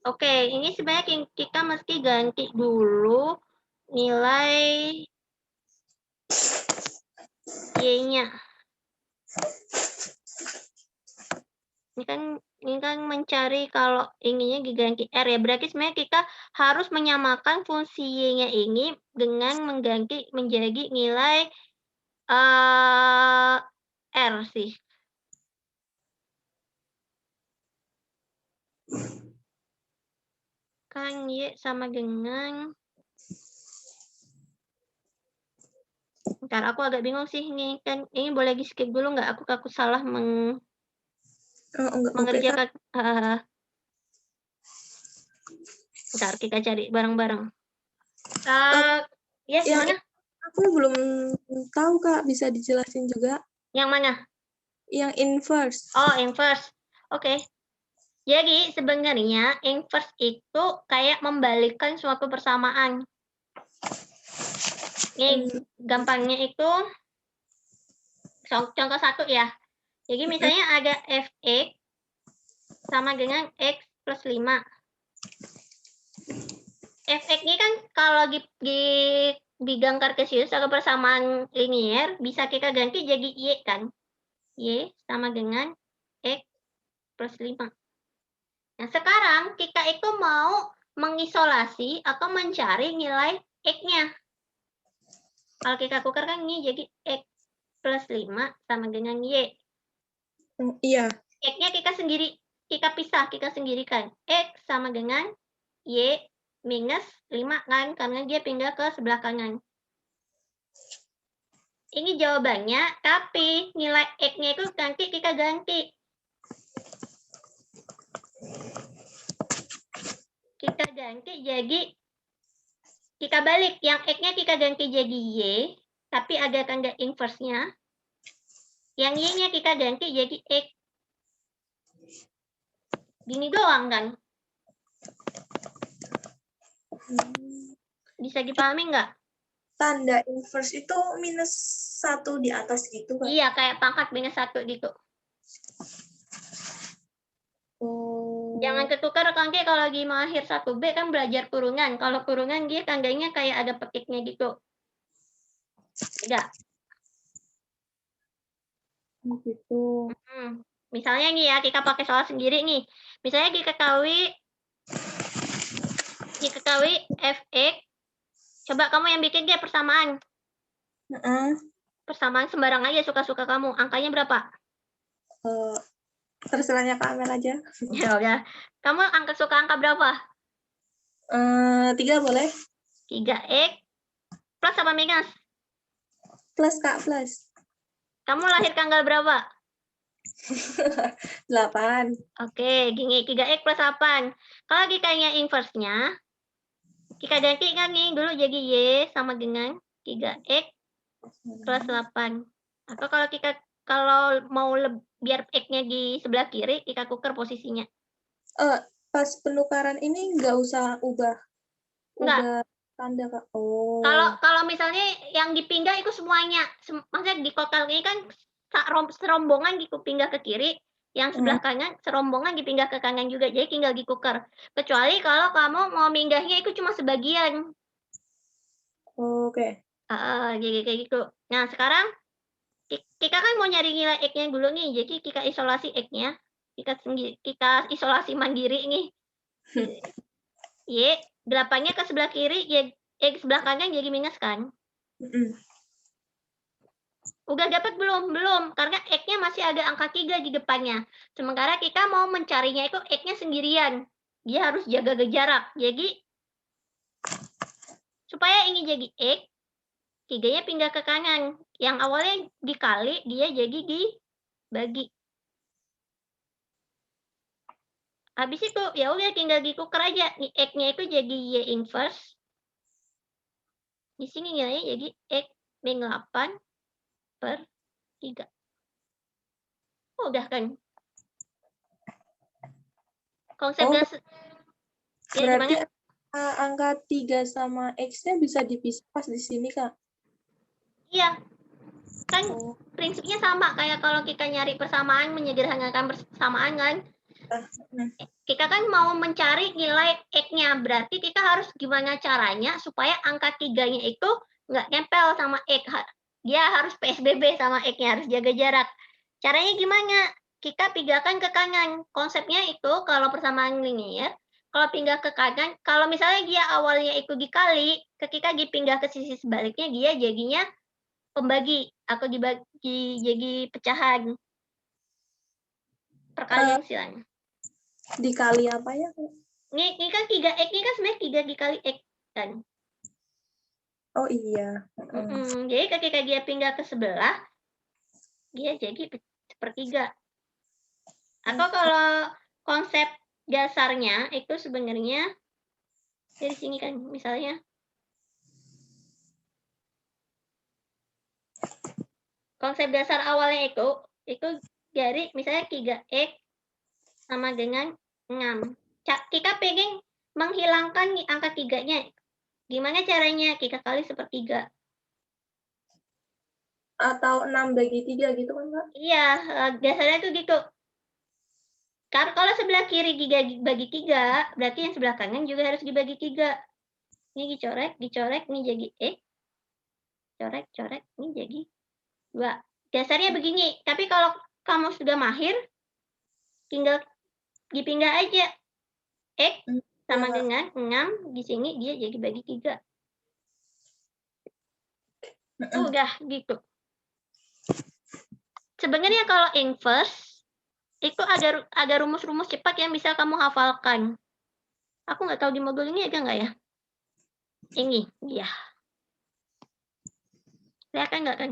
Oke, ini sebenarnya kita mesti ganti dulu nilai Y-nya. Ini kan mencari kalau ininya diganti R ya. Berarti sebenarnya kita harus menyamakan fungsi Y-nya ini dengan mengganti menjadi nilai R sih. Kan Y sama dengan, bentar aku agak bingung sih ini kan, ini boleh di skip dulu nggak? Aku salah mengerjakan. Bentar kita cari bareng-bareng. Ya gimana? Aku belum tahu Kak, bisa dijelasin juga. Yang mana? Yang inverse. Oh, inverse. Oke. Jadi sebenarnya inverse itu kayak membalikkan suatu persamaan. Ini gampangnya itu contoh 1 ya. Jadi misalnya ada fx sama dengan x plus 5. Fx ini kan kalau digangkar ke sini atau persamaan linier bisa kita ganti jadi y kan. Y sama dengan x plus 5. Nah, sekarang kita itu mau mengisolasi atau mencari nilai X-nya. Kalau kita tukar kan ini jadi X plus 5 sama dengan Y. Iya. X-nya kita pisah, kita sendirikan. X sama dengan Y minus 5 kan, karena dia pindah ke sebelah kanan. Ini jawabannya, tapi nilai X-nya itu nanti kita ganti. Kita ganti jadi, kita balik. Yang X-nya kita ganti jadi Y, tapi ada tanda inverse-nya. Yang Y-nya kita ganti jadi X. Gini doang kan? Bisa dipahami nggak? Tanda inverse itu minus 1 di atas gitu kan? Iya, kayak pangkat minus 1 gitu. Jangan ketukar nanti kalau lagi mau akhir 1B kan belajar kurungan. Kalau kurungan dia tandanya kayak ada petiknya gitu. Beda. Gitu. Misalnya nih ya, kita pakai soal sendiri nih. Misalnya diketahui fx. Coba kamu yang bikin dia persamaan. Persamaan sembarang aja, suka-suka kamu. Angkanya berapa? Terserahnya Kak Amel aja. Ya udah. Kamu suka angka berapa? 3 boleh? 3x plus apa minus? Plus Kak, plus. Kamu lahir tanggal berapa? 8. Oke, gini 3x plus 8. Kalau kitanya inverse-nya, kita gantikan nih dulu jadi y sama dengan 3x plus 8. Atau kalau mau biar x-nya di sebelah kiri, kita tukar posisinya. Pas penukaran ini nggak usah ubah tanda Kak. Oh. Kalau misalnya yang dipindah itu semuanya, maksudnya di kotak ini kan serombongan dipindah ke kiri, yang sebelah kanan serombongan dipindah ke kanan juga, jadi tinggal ditukar. Kecuali kalau kamu mau pindahnya itu cuma sebagian. Oke. Jadi kayak gitu. Nah sekarang kita kan mau nyari nilai x-nya dulu nih, jadi kita isolasi x-nya, kita isolasi mandiri nih. Y 8-nya ke sebelah kiri, y sebelah kanan jadi minus kan? Udah dapat belum? Belum, karena X-nya masih ada angka 3 di depannya. Sementara kita mau mencarinya itu X-nya sendirian. Dia harus jaga jarak. Jadi, supaya ini jadi X, 3-nya pindah ke kanan. Yang awalnya dikali, dia jadi dibagi. Habis itu, ya udah tinggal ditukar aja. X-nya itu jadi Y inverse. Di sini nilainya jadi X min 8 per 3. Oh, udah kan? Konsep dasar. Ya, berarti gimana? angka 3 sama X-nya bisa dipisah pas di sini, Kak? Iya. Kan prinsipnya sama kayak kalau kita nyari persamaan, menyederhanakan persamaan kan. Kita kan mau mencari nilai X-nya, berarti kita harus gimana caranya supaya angka 3-nya itu nggak nempel sama X. Dia harus PSBB sama X-nya, harus jaga jarak. Caranya gimana? Kita pindahkan ke kanan. Konsepnya itu kalau persamaan linear, kalau pindah ke kanan, kalau misalnya dia awalnya itu dikali, ketika dipindah ke sisi sebaliknya, dia jadinya pembagi atau dibagi jadi pecahan. Perkalian silanya. Dikali apa ya? Ini kan 3x, ini kan sebenarnya 3 dikali x kan. Oh iya. Jadi ketika dia pindah ke sebelah, dia jadi sepertiga. Atau kalau konsep dasarnya itu sebenarnya dari sini kan, misalnya konsep dasar awalnya itu dari misalnya 3x sama dengan 6. Kita pengen menghilangkan angka 3-nya. Gimana caranya? Kita kali sepertiga. Atau 6 bagi 3 gitu kan, Kak? Iya, dasarnya tuh gitu. Kalau sebelah kiri dibagi 3, berarti yang sebelah kanan juga harus dibagi 3. Ini dicorek, ini jadi X. Corek, ini jadi 2. Dasarnya begini, tapi kalau kamu sudah mahir, tinggal dipindah aja. X sama dengan 6, di sini dia jadi bagi 3. Udah gitu. Sebenarnya kalau inverse, itu ada rumus-rumus cepat yang bisa kamu hafalkan. Aku nggak tahu di modul ini ada nggak ya? Ini, ya. Kelihatan nggak kan?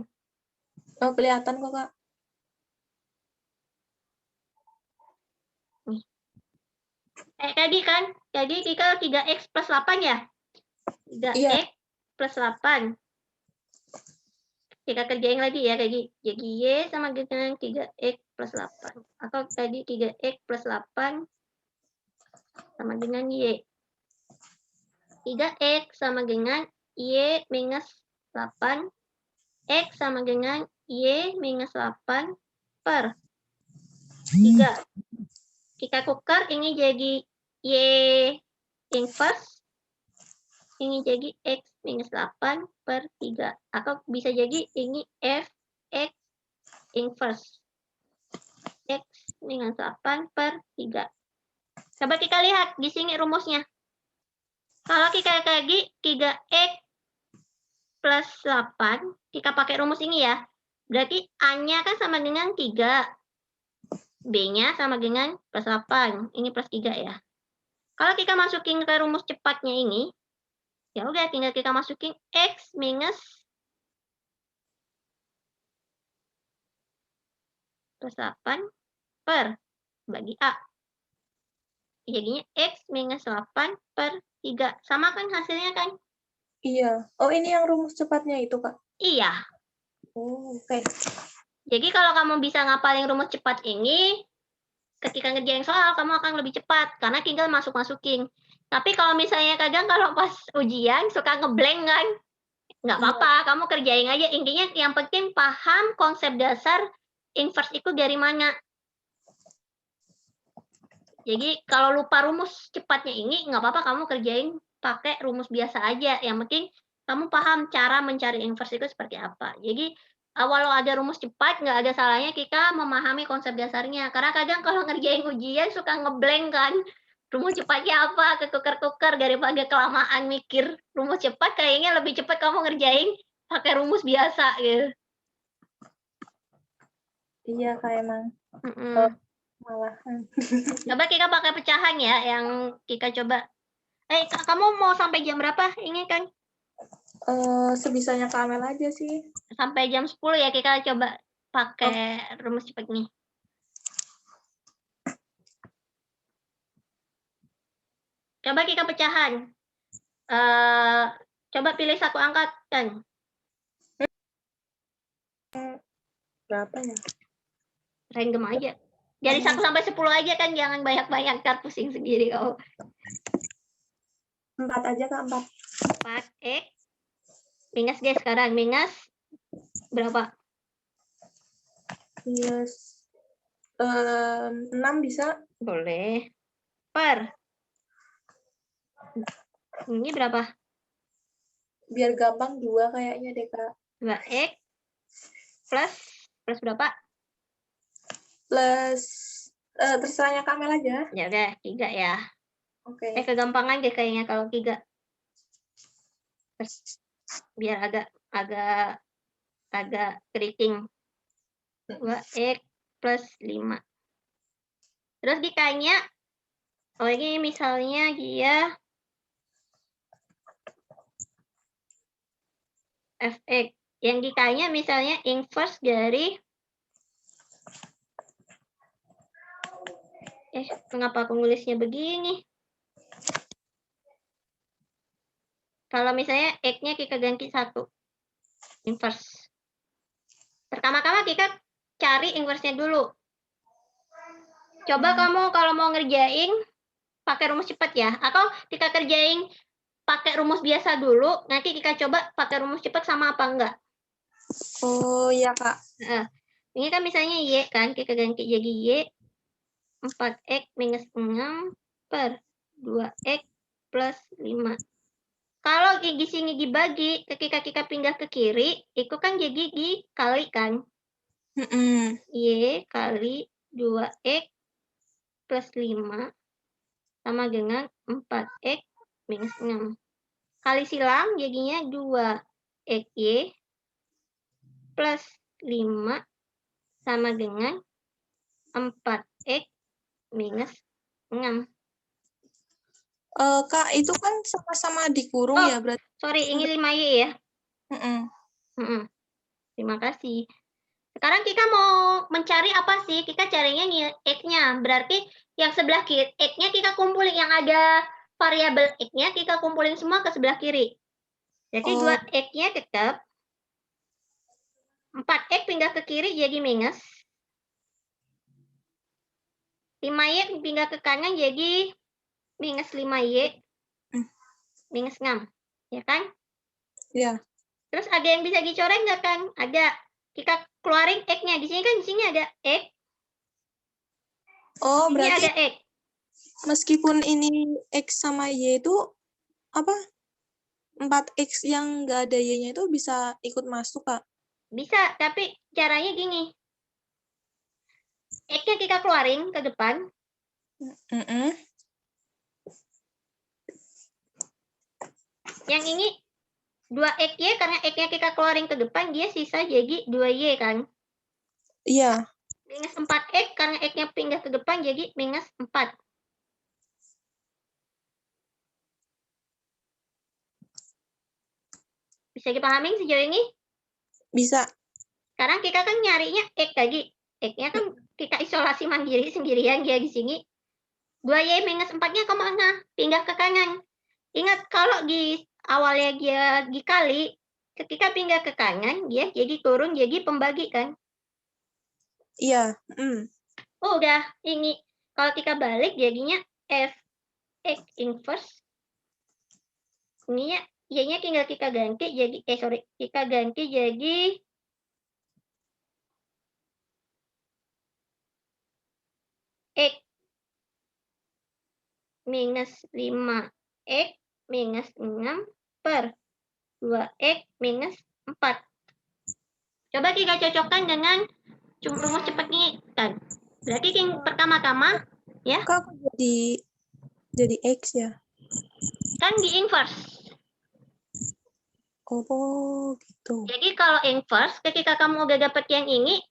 Oh, kelihatan kok, Kak. Nih. Tadi kan, jadi kita 3x plus 8 ya? 3x plus 8. Kita kerjain lagi ya, jadi y sama dengan 3x plus 8. Atau tadi 3x plus 8 sama dengan y. 3x sama dengan y minus 8. X sama dengan y minus 8 per 3. Kita tukar, ini jadi y inverse. Ini jadi x minus 8 per 3. Atau bisa jadi ini f x inverse. X minus 8 per 3. Coba kita lihat di sini rumusnya. Kalau kita bagi 3x plus 8, kita pakai rumus ini ya. Berarti A-nya kan sama dengan 3. B-nya sama dengan plus 8. Ini plus 3 ya. Kalau kita masukin ke rumus cepatnya ini, ya udah tinggal kita masukin X minus plus 8 per bagi A. Jadinya X minus 8 per 3. Sama kan hasilnya kan? Iya. Oh, ini yang rumus cepatnya itu, Kak? Iya. Oh, oke. Jadi kalau kamu bisa ngapalin rumus cepat ini, ketika ngerjain soal, kamu akan lebih cepat, karena tinggal masuk-masukin. Tapi kalau misalnya kadang kalau pas ujian, suka ngeblank kan? Nggak apa-apa, kamu kerjain aja. Intinya yang penting paham konsep dasar inverse itu dari mana. Jadi kalau lupa rumus cepatnya ini, nggak apa-apa kamu kerjain pakai rumus biasa aja. Yang penting kamu paham cara mencari inverse itu seperti apa. Jadi walau ada rumus cepat, nggak ada salahnya kita memahami konsep dasarnya. Karena kadang kalau ngerjain ujian suka ngeblank kan. Rumus cepatnya apa, ketuker-tuker daripada kelamaan mikir rumus cepat, kayaknya lebih cepat kamu ngerjain pakai rumus biasa gitu. Iya, Kak, emang. Malah. Coba kita pakai pecahan ya, yang kita coba. Kamu mau sampai jam berapa? Ini kan Sebisanya Kak Amel aja sih. sampai jam 10 ya, kita coba pakai rumus cepat nih. Coba kita pecahan. Coba pilih satu angka kan. Berapa ya? Random aja. Dari 1 sampai 10 aja kan, jangan banyak-banyak, ntar pusing sendiri kau. 4 aja, Kak, 4. 4x. Minus guys sekarang, minus berapa? Minus 6 bisa? Boleh. Per. Ini berapa? Biar gampang 2 kayaknya deh, Kak. 2x plus berapa? Plus terserahnya Kak Amel aja. Ya udah, 3 ya. Oke. Kegampangan deh kayaknya kalau 3. Biar agak keriting. 2x plus 5. Terus ditanya, oh ini misalnya dia fx. Yang ditanya misalnya inverse dari kenapa aku nulisnya begini? Kalau misalnya x-nya kita ganti 1. Inverse. Pertama-tama kita cari inverse-nya dulu. Coba kamu kalau mau ngerjain pakai rumus cepat ya. Atau kita kerjain pakai rumus biasa dulu, nanti kita coba pakai rumus cepat sama apa enggak. Oh iya, Kak. Ini kan misalnya Y kan, kita ganti jadi Y 4x minus 6 per 2x plus 5. Kalau di sini dibagi, ketika kita pindah ke kiri, itu kan jadi dikali kan. Y kali 2x plus 5 sama dengan 4x minus 6. Kali silang jadinya 2xy plus 5 sama dengan 4x minus 6. Kak, itu kan sama-sama dikurung ya berarti? Sorry, ini 5y ya? Terima kasih. Sekarang kita mau mencari apa sih? Kita carinya x-nya. Berarti yang sebelah kiri, x-nya kita kumpulin. Yang ada variabel x-nya kita kumpulin semua ke sebelah kiri. Jadi 2x-nya tetap. 4x pindah ke kiri jadi minus. 5y pindah ke kanan jadi minus 5y. Minus 6. Ya kan? Iya. Terus ada yang bisa dicoret nggak kan? Ada. Kita keluarin x-nya. Di sini ada x. Oh, Ini berarti ada x. Meskipun ini x sama y itu apa? 4x yang nggak ada y-nya itu bisa ikut masuk, Kak? Bisa, tapi caranya gini. X-nya kita keluarin ke depan. Yang ini 2XY karena X-nya kita keluarin ke depan, dia sisa jadi 2Y kan? Iya. Minus 4X karena X-nya pindah ke depan jadi minus 4. Bisa dipahami sejauh ini? Bisa. Sekarang kita kan nyarinya X lagi. X-nya kan kita isolasi mandiri sendirian dia di sini. 2Y minus 4-nya kemana? Pindah ke kanan. Ingat kalau di awalnya dia dikali, ketika pindah ke kanan, dia jadi turun jadi pembagi kan? Iya. Oh, udah. Ini kalau kita balik jadinya Fx inverse. Ini ya, Y-nya tinggal kita ganti jadi, kita ganti jadi X minus 5X minus 6 per 2X minus 4. Coba kita cocokkan dengan rumus cepat ini kan. Berarti yang pertama-tama ya. Kok jadi X ya? Kan di inverse. Oh, gitu. Jadi kalau inverse, ketika kamu udah dapat yang ini,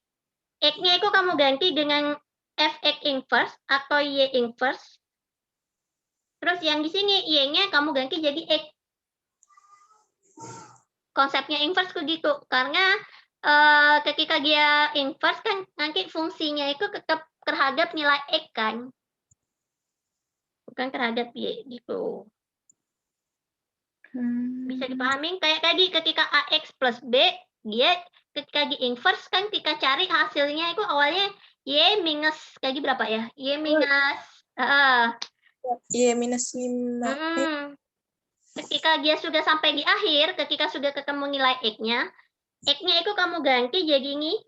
X-nya itu kamu ganti dengan Fx inverse atau Y inverse. Terus yang di sini Y-nya kamu ganti jadi X. Konsepnya inverse begitu. Karena ketika dia inverse kan nanti fungsinya itu tetap terhadap nilai X kan. Bukan terhadap Y gitu. Bisa dipahami kayak tadi ketika AX plus B, dia ketika di inverse kan kita cari hasilnya itu awalnya Y minus kayak berapa ya? Y minus Y minus 5. Ketika dia sudah sampai di akhir, ketika sudah ketemu nilai X-nya itu kamu ganti jadi ini.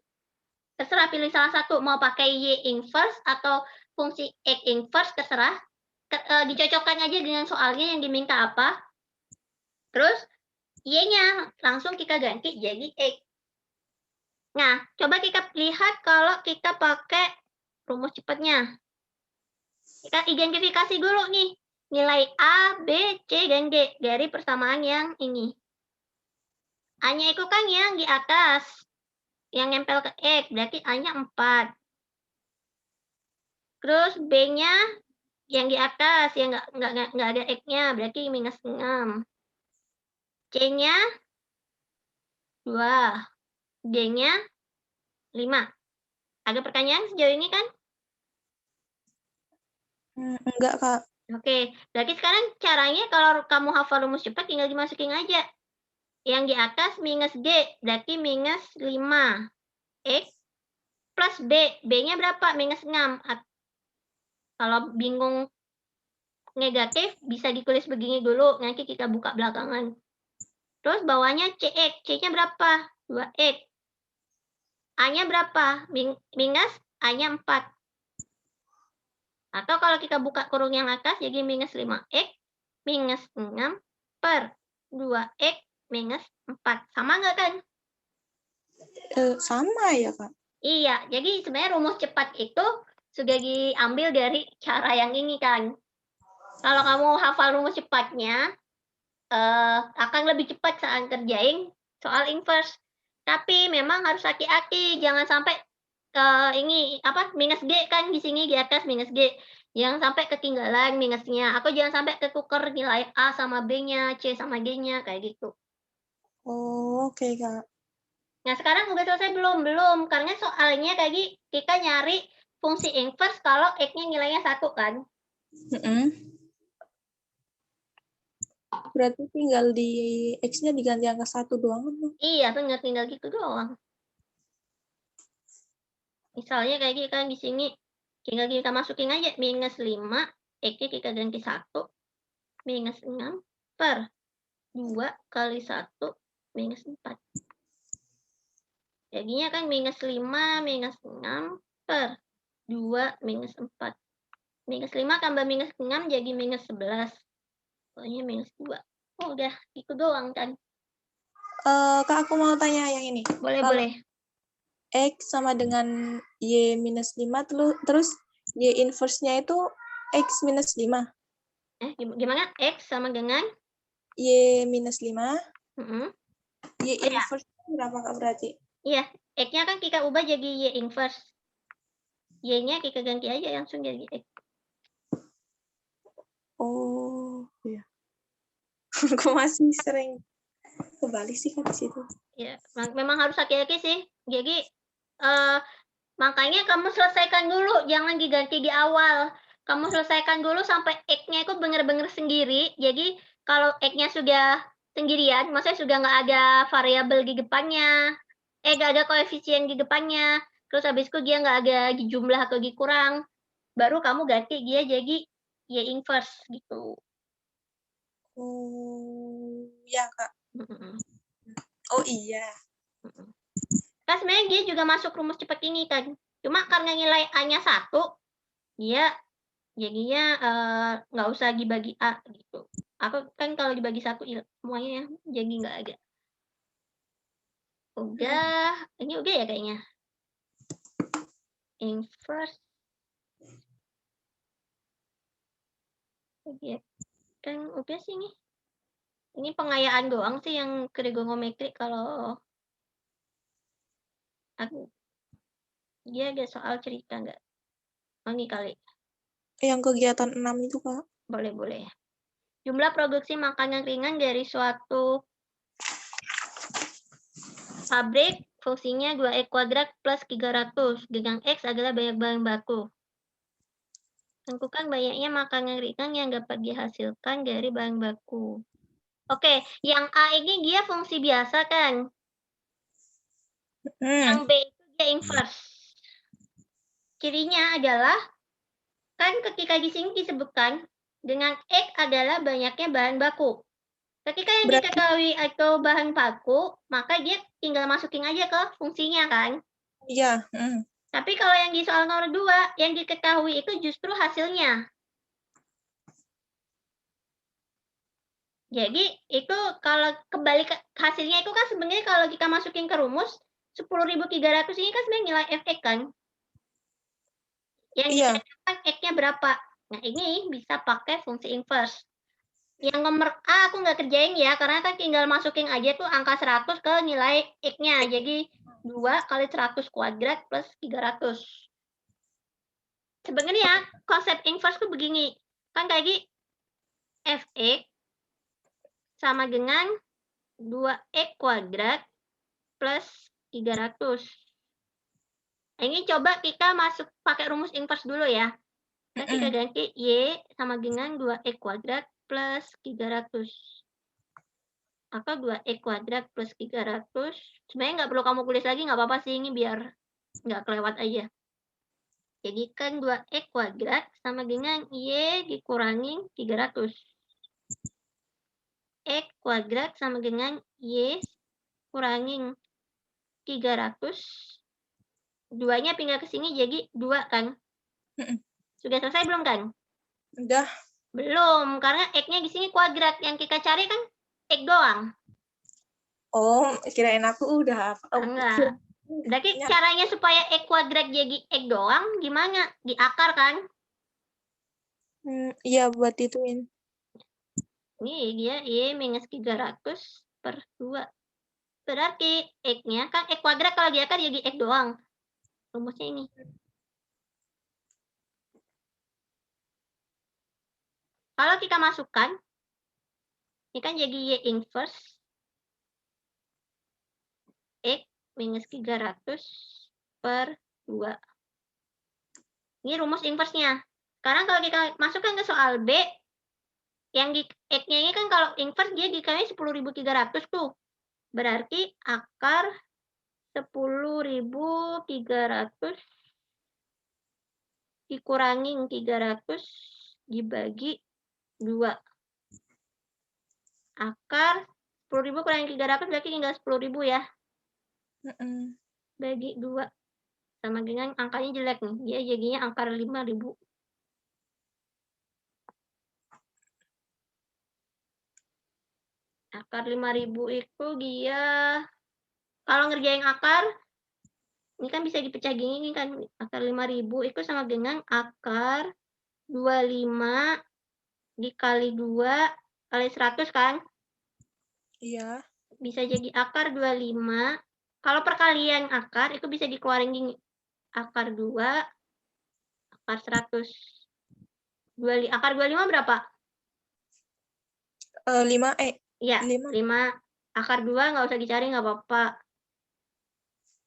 Terserah pilih salah satu, mau pakai Y inverse atau fungsi X inverse, terserah. Dicocokkan aja dengan soalnya yang diminta apa. Terus Y-nya langsung kita ganti jadi X. Nah, coba kita lihat kalau kita pakai rumus cepatnya. Kita identifikasi dulu nih, nilai A, B, C, dan D dari persamaan yang ini. A-nya itu kan yang di atas, yang nempel ke X, berarti A-nya 4. Terus B-nya yang di atas, yang nggak ada X-nya, berarti minus 6. C-nya 2. D-nya 5. Ada pertanyaan sejauh ini kan? Enggak, Kak. Oke, berarti sekarang caranya kalau kamu hafal rumus cepat tinggal dimasukin aja. Yang di atas minus D, berarti minus 5. X plus B. B-nya berapa? Minus 6. Kalau bingung negatif, bisa ditulis begini dulu. Nanti kita buka belakangan. Terus bawahnya CX. C-nya berapa? 2X. A-nya berapa? Minus A-nya 4. Atau kalau kita buka kurung yang atas, jadi minus 5X minus 6 per 2X minus 4. Sama nggak kan? Sama ya, Kak? Iya, jadi sebenarnya rumus cepat itu sudah diambil dari cara yang ini kan. Kalau kamu hafal rumus cepatnya, akan lebih cepat saat kerjain soal inverse. Tapi memang harus hati-hati, jangan sampai ini apa minus G kan di sini di atas minus G. Jangan sampai ketinggalan minusnya. Aku jangan sampai ketuker nilai A sama B-nya, C sama D-nya kayak gitu. Oh, oke, Kak. Nah, sekarang udah selesai belum? Belum, karena soalnya tadi kita nyari fungsi inverse kalau X-nya nilainya 1 kan? Berarti tinggal di X-nya diganti angka 1 doang kan? Iya, tinggal gitu doang. Misalnya kayak gini kan di sini, tinggal kita masukin aja minus 5, X-nya kita ganti 1, minus 6 per 2 kali 1 minus 4. Jadinya kan minus 5 minus 6 per 2 minus 4. Minus 5 tambah minus 6 jadi minus 11. Pokoknya minus 2. Oh, udah itu doang kan? Kak, aku mau tanya yang ini. Boleh. X sama dengan Y minus 5, terus Y inverse-nya itu X minus 5. Gimana? X sama dengan? Y minus 5. Mm-mm. Y Oh ya, inverse berapa Kak berarti? iya. X-nya kan kita ubah jadi Y inverse. Y-nya kita ganti aja langsung jadi X. Oh, iya. Aku masih sering kebalik sih Kak di situ. Ya, memang harus hati-hati sih. Jadi, makanya kamu selesaikan dulu, jangan diganti di awal. Kamu selesaikan dulu sampai X-nya itu benar-benar sendiri. Jadi, kalau X-nya sudah sendirian, maksudnya sudah nggak ada variabel di depannya, nggak ada koefisien di depannya, terus habis itu dia nggak ada di jumlah atau dikurang, baru kamu ganti dia jadi Y inverse gitu. Oh, iya Kak. Mm-mm. Oh iya. Kan sebenarnya dia juga masuk rumus cepat ini kan. Cuma karena nilai A-nya 1, dia jadinya nggak usah dibagi A gitu. Aku kan kalau dibagi 1 semuanya ya, jadi nggak ada. Udah, ini udah ya kayaknya. Inverse. Oke, kan udah sih ini. Ini pengayaan doang sih yang trigonometri kalau aku. Dia ada soal cerita nggak? Oh, ini kali. Yang kegiatan 6 itu Kak. Boleh. Jumlah produksi makanan ringan dari suatu pabrik fungsinya 2x kuadrat plus 300 dengan X adalah banyak bahan baku. Tentukan banyaknya makanan ringan yang dapat dihasilkan dari bahan baku. Oke, yang A ini dia fungsi biasa kan? Yang B itu dia inverse. Cirinya adalah, kan ketika di sini disebutkan, dengan X adalah banyaknya bahan baku. Ketika yang diketahui atau bahan baku, maka dia tinggal masukin aja ke fungsinya kan? Iya. Tapi kalau yang di soal nomor 2, yang diketahui itu justru hasilnya. Jadi itu kalau kembali ke hasilnya itu kan sebenarnya kalau kita masukin ke rumus 10.300 ini kan sebenarnya nilai Fx kan. Yang Iya. ditanyakan X-nya berapa. Nah ini bisa pakai fungsi inverse. Yang nomor A aku nggak kerjain ya, karena kan tinggal masukin aja tuh angka 100 ke nilai X-nya. Jadi 2 kali 100 kuadrat plus 300. Sebenarnya konsep inverse tuh begini. Kan tadi Fx sama dengan 2x kuadrat plus 300. Nah, ini coba kita masuk pakai rumus inverse dulu ya. Nah, kita ganti Y sama dengan 2x kuadrat plus 300. Atau 2x kuadrat plus 300. Sebenarnya nggak perlu kamu tulis lagi, nggak apa-apa sih. Ini biar nggak kelewat aja. Jadi kan 2x kuadrat sama dengan Y dikurangi 300. X kuadrat sama dengan Y kurangin 300. Duanya pindah ke sini jadi 2 kan? Sudah selesai belum kan? Udah. Belum, karena X-nya di sini kuadrat. Yang kita cari kan X doang. Oh, kirain aku udah. Enggak. Berarti caranya supaya X kuadrat jadi X doang gimana? Di akar kan? Iya, buat ituin. Ini dia Y minus 300 per 2. Berarti X-nya kan X kuadrat kalau di akar jadi X doang. Rumusnya ini. Kalau kita masukkan, ini kan jadi Y inverse X minus 300 per 2. Ini rumus inverse-nya. Sekarang kalau kita masukkan ke soal B, yang di X-nya ini kan kalau inverse dia dikali 10.300 tuh. Berarti akar 10.300 dikurangi 300 dibagi 2. Akar 10.000 kurangi 300 berarti tinggal 10.000 ya. Bagi 2. Sama dengan angkanya jelek nih. Dia jadinya akar 5.000. Akar 5.000 itu dia, kalau ngerjain akar, Ini kan bisa dipecah gini kan, akar 5.000 itu sama dengan akar 25 dikali 2 kali 100 kan? Iya. Bisa jadi akar 25. Kalau perkalian akar itu bisa dikeluarin gini. Akar 2, akar 100. Akar 25 berapa? 5 Iya, 5. 5. Akar 2 nggak usah dicari, nggak apa-apa.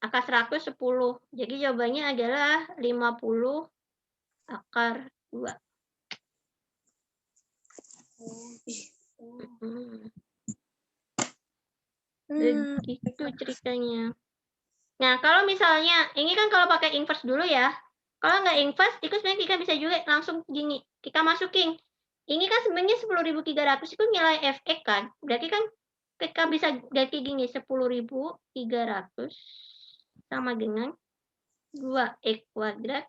Akar 100, 10. Jadi jawabannya adalah 50 akar 2. Begitu ceritanya. Nah, kalau misalnya, ini kan kalau pakai inverse dulu ya. Kalau nggak inverse, itu sebenarnya kita bisa juga langsung gini. Kita masukin. Ini kan sebenarnya 10.300 itu nilai FX kan. Berarti kan kita bisa ganti gini. 10.300 sama dengan 2X kuadrat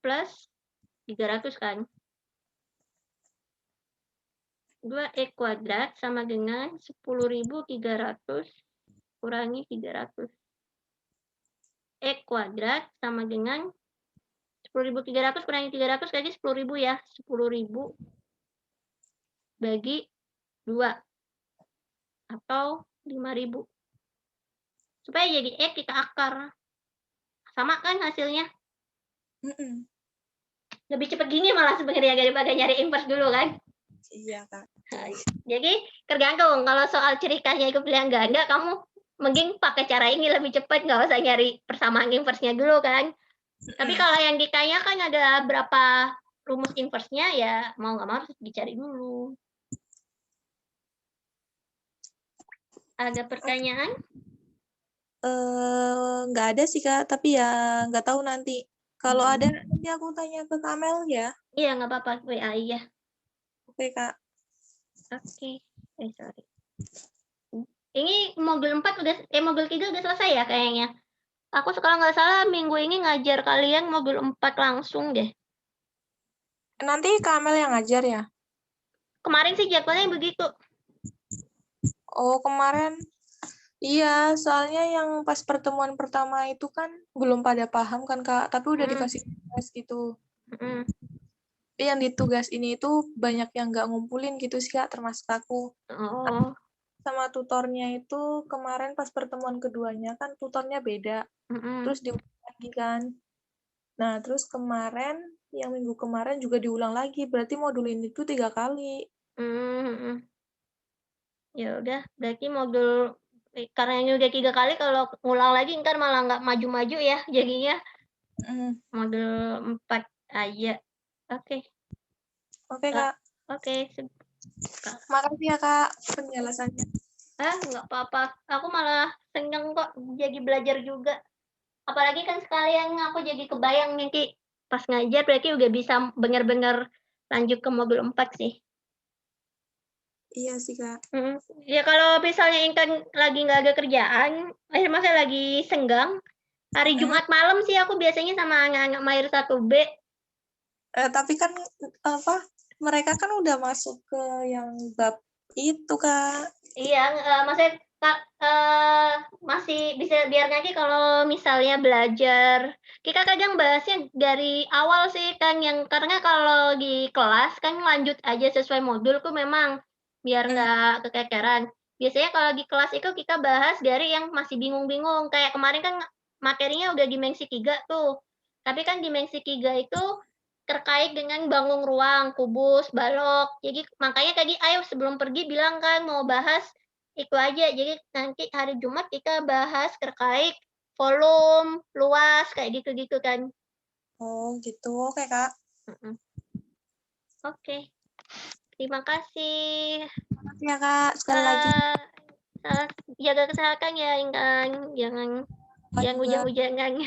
plus 300 kan. 2X kuadrat sama dengan 10.300 kurangi 300. X kuadrat sama dengan 10.300 kurangi 300 kali 10.000 ya. 10.000 bagi 2 atau 5.000. Supaya jadi X kita akar. Sama kan hasilnya? Lebih cepat gini malah sebenarnya daripada nyari inverse dulu kan? Iya, Kak. Jadi tergantung, kalau soal cerikahnya itu pilihan ganda, kamu mending pakai cara ini lebih cepat, nggak usah nyari persamaan inverse-nya dulu kan. Tapi kalau yang dikaya kan ada berapa rumus inverse-nya, ya mau nggak mau harus dicari dulu. Ada pertanyaan? Nggak ada sih, Kak. Tapi ya nggak tahu nanti. Kalau ada, nanti aku tanya ke Kamel ya. Iya, nggak apa-apa. WA ya. Oke, Kak. Oke. Sorry. Ini modul 4 modul 3 udah selesai ya kayaknya. Aku kalau nggak salah minggu ini ngajar kalian modul 4 langsung deh. Nanti Kamel yang ngajar ya? Kemarin sih jadwalnya begitu. Oh, kemarin. Iya, soalnya yang pas pertemuan pertama itu kan belum pada paham kan, Kak. Tapi udah dikasih tugas gitu. Tapi yang di tugas ini itu banyak yang nggak ngumpulin gitu sih, Kak, termasuk aku. Oh. Sama tutornya itu kemarin pas pertemuan keduanya kan tutornya beda. Terus diulang lagi kan. Nah, terus kemarin, yang minggu kemarin juga diulang lagi. Berarti modul ini tuh 3 kali. Ya udah, berarti modul karena ini udah 3 kali, kalau ngulang lagi ntar malah nggak maju-maju ya jadinya. Modul 4 aja. Oke. Oke, Kak. Oke. Makasih ya, Kak, penjelasannya. Nggak apa-apa. Aku malah seneng kok jadi belajar juga. Apalagi kan sekalian aku jadi kebayang nanti pas ngajar berarti udah bisa bener-bener lanjut ke modul 4 sih. Iya sih, Kak. Ya kalau misalnya Intan lagi nggak ada kerjaan, maksudnya lagi senggang, hari Jumat malam sih aku biasanya sama anak-anak Mahir 1B. Tapi kan mereka kan udah masuk ke yang bab itu, Kak. Iya, maksudnya masih bisa biar nanti kalau misalnya belajar, kita kadang bahasnya dari awal sih kan, yang karena kalau di kelas kan lanjut aja sesuai modul tuh memang biar nggak keketeran. Biasanya kalau di kelas itu kita bahas dari yang masih bingung-bingung, kayak kemarin kan materinya udah dimensi 3 tuh. Tapi kan dimensi 3 itu terkait dengan bangun ruang, kubus, balok. Jadi makanya tadi ayo sebelum pergi bilang kan mau bahas itu aja. Jadi nanti hari Jumat kita bahas terkait volume, luas, kayak gitu-gitu kan. Oh, gitu. Oke, Kak. Oke. Terima kasih. Makasih ya, Kak. Sekali lagi. Jaga kesehatan ya, Intan. Jangan hujan-hujanan.